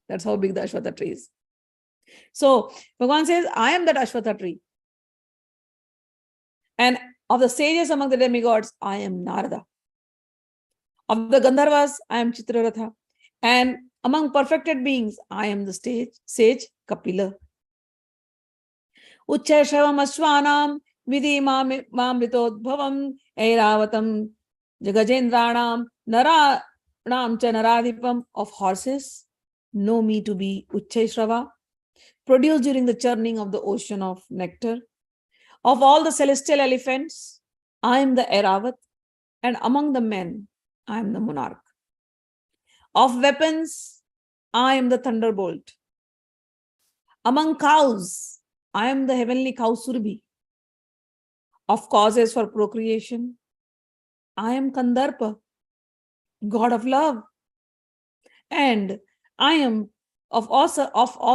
That's how big the Ashwata tree is. So Bhagavan says, I am that Ashwata tree. And of the sages among the demigods, I am Narada. Of the Gandharvas, I am Chitraratha. And among perfected beings, I am the sage Kapila. Uchchashravam Ashwanam Vidhi Mamritodbhavam Airavatam Jagajendranam Naranam cha Naradipam. Of horses, know me to be Uchchashrava, produced during the churning of the ocean of nectar. Of all the celestial elephants, I am the Airavat, and among the men, I am the monarch. Of weapons, I am the thunderbolt. Among cows, I am the heavenly cow Surabhi. Of causes for procreation, I am Kandarpa, god of love. And I am of all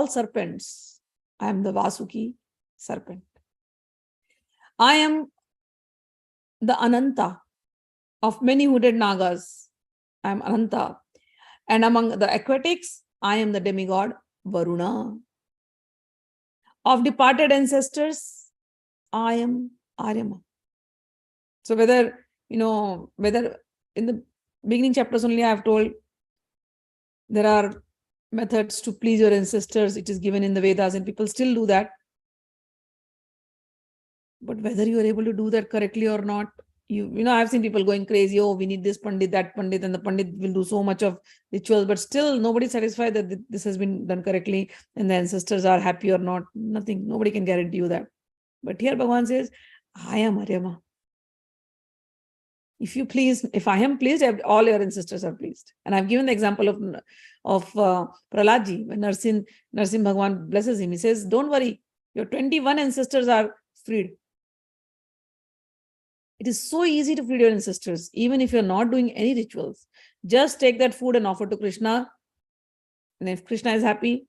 serpents, I am the Vasuki serpent. I am the Ananta. Of many hooded Nagas, I am Ananta. And among the aquatics, I am the demigod Varuna. Of departed ancestors, I am Aryama. So whether in the beginning chapters only I have told there are methods to please your ancestors, it is given in the Vedas, and people still do that. But whether you are able to do that correctly or not, I've seen people going crazy. Oh, we need this Pandit, that Pandit, and the Pandit will do so much of rituals, but still nobody is satisfied that this has been done correctly and the ancestors are happy or not. Nothing. Nobody can guarantee you that. But here Bhagavan says, I am Aryama. If I am pleased, all your ancestors are pleased. And I've given the example of Praladji. When Narsim Bhagwan blesses him, he says, don't worry, your 21 ancestors are freed. It is so easy to feed your ancestors, even if you're not doing any rituals. Just take that food and offer to Krishna. And if Krishna is happy,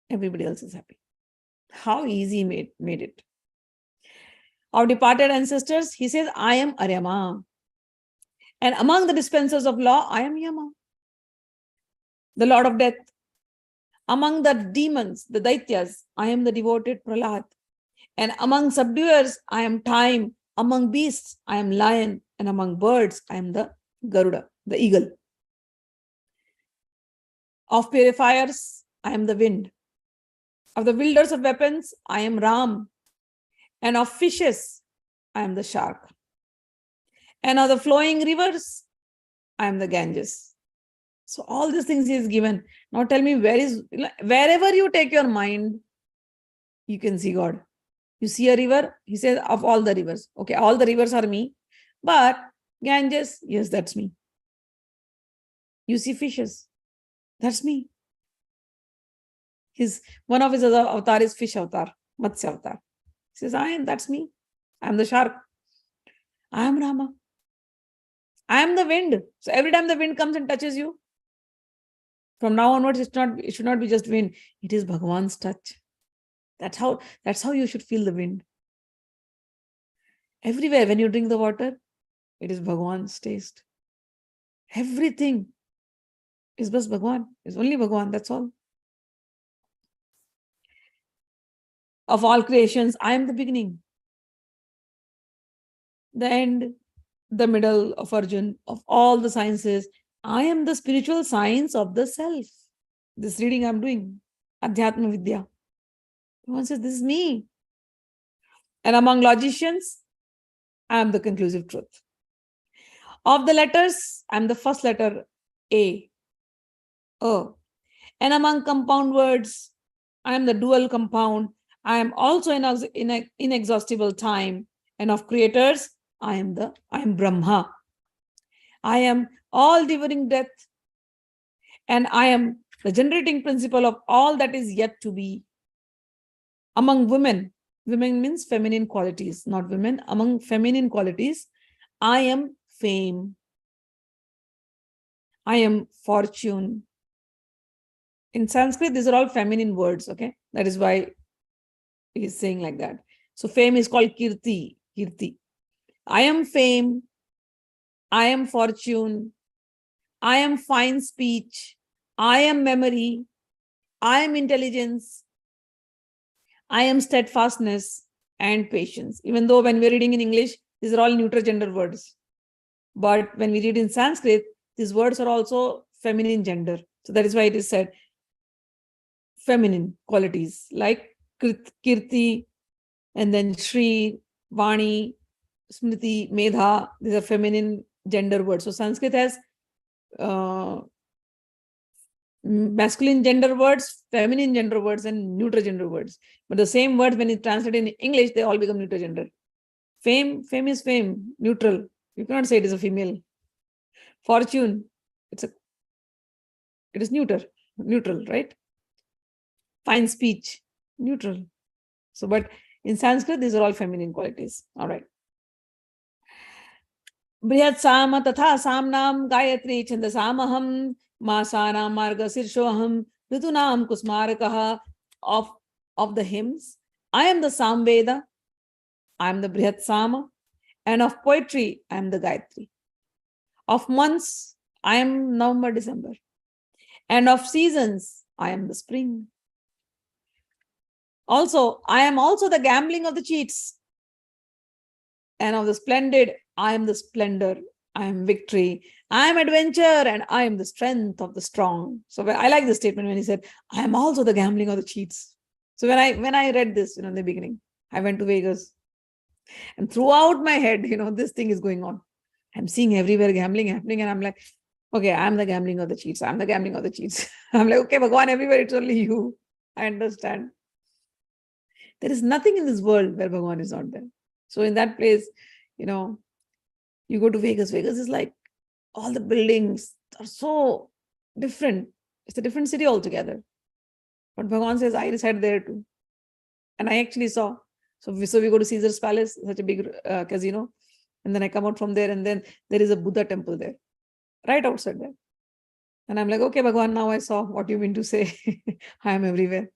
everybody else is happy. How easy he made it. Our departed ancestors, he says, I am Aryama. And among the dispensers of law, I am Yama, the Lord of Death. Among the demons, the Daityas, I am the devoted Prahlad. And among subduers, I am Time. Among beasts, I am lion, and among birds, I am the Garuda, the eagle. Of purifiers, I am the wind. Of the wielders of weapons, I am Ram. And of fishes, I am the shark. And of the flowing rivers, I am the Ganges. So all these things he is given. Now tell me, wherever you take your mind, you can see God. You see a river, he says, of all the rivers. Okay, all the rivers are me. But Ganges, yes, that's me. You see fishes, that's me. One of his other avatar is fish avatar, Matsya avatar. He says, that's me. I am the shark. I am Rama. I am the wind. So every time the wind comes and touches you, from now onwards, it should not be just wind. It is Bhagavan's touch. That's how you should feel the wind. Everywhere, when you drink the water, it is Bhagavan's taste. Everything is just Bhagavan. It's only Bhagavan, that's all. Of all creations, I am the beginning, the end, the middle of Arjuna, of all the sciences. I am the spiritual science of the self. This reading I'm doing, Adhyatma Vidya. One says, this is me. And among logicians, I am the conclusive truth. Of the letters, I am the first letter, A. And among compound words, I am the dual compound. I am also in inexhaustible time. And of creators, I am Brahma. I am all devouring death. And I am the generating principle of all that is yet to be. Among women means feminine qualities, not women. Among feminine qualities, I am fame. I am fortune. In Sanskrit, these are all feminine words, okay? That is why he's saying like that. So fame is called kirti. I am fame. I am fortune. I am fine speech. I am memory. I am intelligence. I am steadfastness and patience. Even though when we're reading in English, these are all neuter gender words. But when we read in Sanskrit, these words are also feminine gender. So that is why it is said feminine qualities like Kirti, and then Shri, Vani, Smriti, Medha. These are feminine gender words. So Sanskrit has masculine gender words, feminine gender words, and neutral gender words. But the same words, when it translated in English, they all become neutral gender. Fame is fame, neutral. You cannot say it is a female. Fortune, it is neutral, right? Fine speech, neutral. So, but in Sanskrit, these are all feminine qualities. All right. Brihat Sama Tatha Samnam Gayatri Chandasamaham Masanam Marga Sirshoham Ritunam Kusmarakaha of the hymns. I am the Samveda, I am the Brihat Sama, and of poetry, I am the Gayatri. Of months, I am November, December. And of seasons, I am the spring. Also, I am also the gambling of the cheats. And of the splendid, I am the splendor, I am victory, I am adventure, and I am the strength of the strong. So I like this statement when he said, I am also the gambling of the cheats. So when I read this, in the beginning, I went to Vegas. And throughout my head, this thing is going on. I'm seeing everywhere gambling happening, and I'm like, okay, I'm the gambling of the cheats. I'm the gambling of the cheats. I'm like, okay, Bhagwan, everywhere it's only you. I understand. There is nothing in this world where Bhagwan is not there. So in that place, you go to Vegas. Vegas is like all the buildings are so different. It's a different city altogether. But Bhagwan says, I reside there too. And I actually saw. So we go to Caesar's Palace, such a big casino. And then I come out from there, and then there is a Buddha temple there, right outside there. And I'm like, okay, Bhagwan, now I saw what you mean to say. I am everywhere.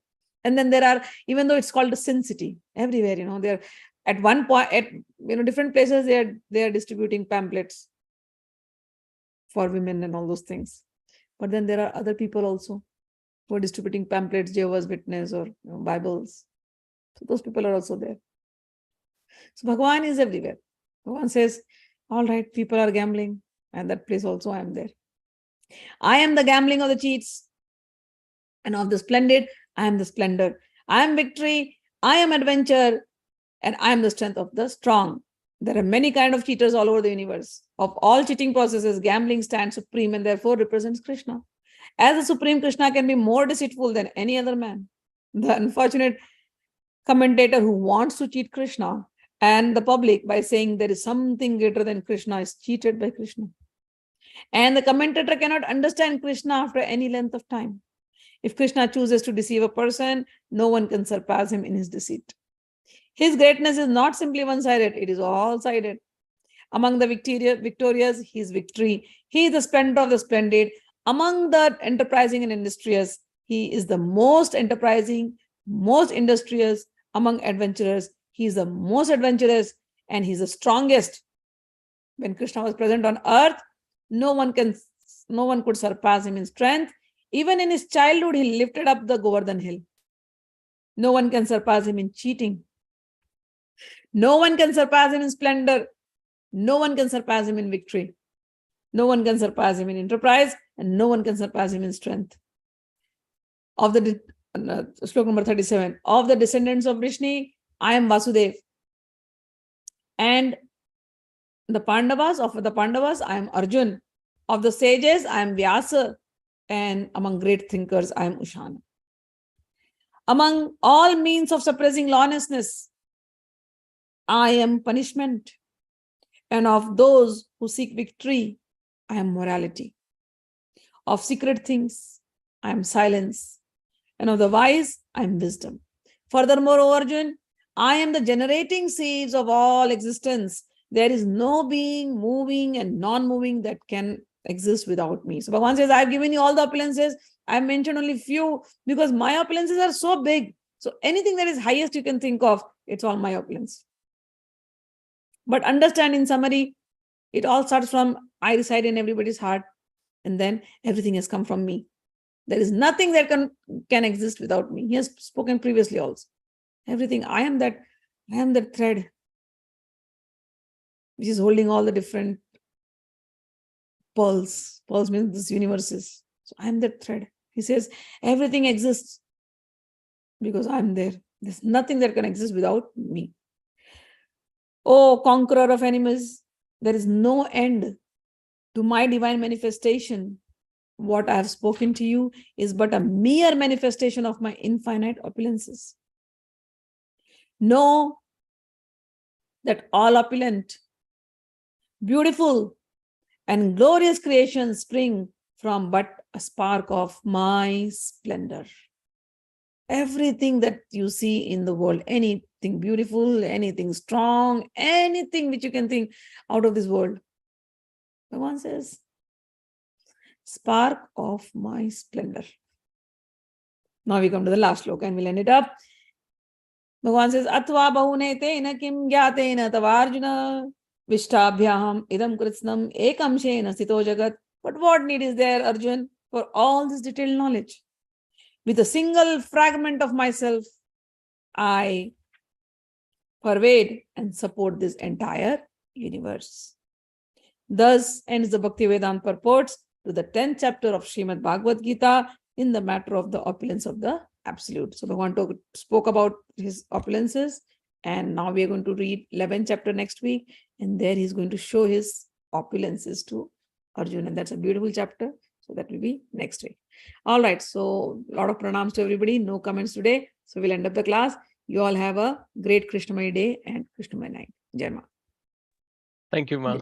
And then there are, even though it's called a sin city, everywhere, they're at one point, at different places, they are distributing pamphlets for women and all those things. But then there are other people also who are distributing pamphlets, Jehovah's Witness or Bibles. So those people are also there. So Bhagwan is everywhere. Bhagwan says, all right, people are gambling, and that place also I am there. I am the gambling of the cheats, and of the splendid, I am the splendor. I am victory, I am adventure, and I am the strength of the strong. There are many kinds of cheaters all over the universe. Of all cheating processes, gambling stands supreme and therefore represents Krishna. As the Supreme, Krishna can be more deceitful than any other man. The unfortunate commentator who wants to cheat Krishna and the public by saying there is something greater than Krishna is cheated by Krishna. And the commentator cannot understand Krishna after any length of time. If Krishna chooses to deceive a person, no one can surpass him in his deceit. His greatness is not simply one-sided, it is all-sided. Among the victorious, he is victory. He is the splendor of the splendid. Among the enterprising and industrious, he is the most enterprising, most industrious. Among adventurers, he is the most adventurous, and he is the strongest. When Krishna was present on earth, no one could surpass him in strength. Even in his childhood, he lifted up the Govardhan hill. No one can surpass him in cheating. No one can surpass him in splendor. No one can surpass him in victory. No one can surpass him in enterprise, and no one can surpass him in strength. Of the Shloka number 37, of the descendants of Vishnu, I am Vasudev. And of the Pandavas, I am Arjuna. Of the sages, I am Vyasa. And among great thinkers, I am Ushana. Among all means of suppressing lawlessness, I am punishment. And of those who seek victory, I am morality. Of secret things, I am silence. And of the wise, I am wisdom. Furthermore, O Arjuna, I am the generating seeds of all existence. There is no being, moving and non-moving that can exist without me. So Bhagavan says, I've given you all the opulences. I've mentioned only few because my opulences are so big. So anything that is highest you can think of, it's all my opulence. But understand, in summary, it all starts from I reside in everybody's heart, and then everything has come from me. There is nothing that can exist without me. He has spoken previously also. Everything, I am that thread which is holding all the different pearls. Pearls means this universe is. So I am that thread. He says, everything exists because I am there. There's nothing that can exist without me. Oh, conqueror of animals, there is no end to my divine manifestation. What I have spoken to you is but a mere manifestation of my infinite opulences. Know that all opulent, beautiful, and glorious creations spring from but a spark of my splendor. Everything that you see in the world, anything beautiful, anything strong, anything which you can think out of this world, Bhagwan says, spark of my splendor. Now we come to the last shloka and we'll end it up. Bhagwan says, Atva bahune tena kim gyatena tavarjuna vishtabhyaham idam kritsnam ekam shena sito jagat. But what need is there, Arjun, for all this detailed knowledge? With a single fragment of myself, I pervade and support this entire universe. Thus ends the Bhaktivedanta purports to the 10th chapter of Srimad Bhagavad Gita in the matter of the opulence of the Absolute. So Bhagavan spoke about his opulences, and now we are going to read 11th chapter next week, and there he's going to show his opulences to Arjuna, and that's a beautiful chapter. So that will be next week. All right. So a lot of pranams to everybody. No comments today. So we'll end up the class. You all have a great Krishnamay day and Krishnamay night. Jai Ma. Thank you, Ma.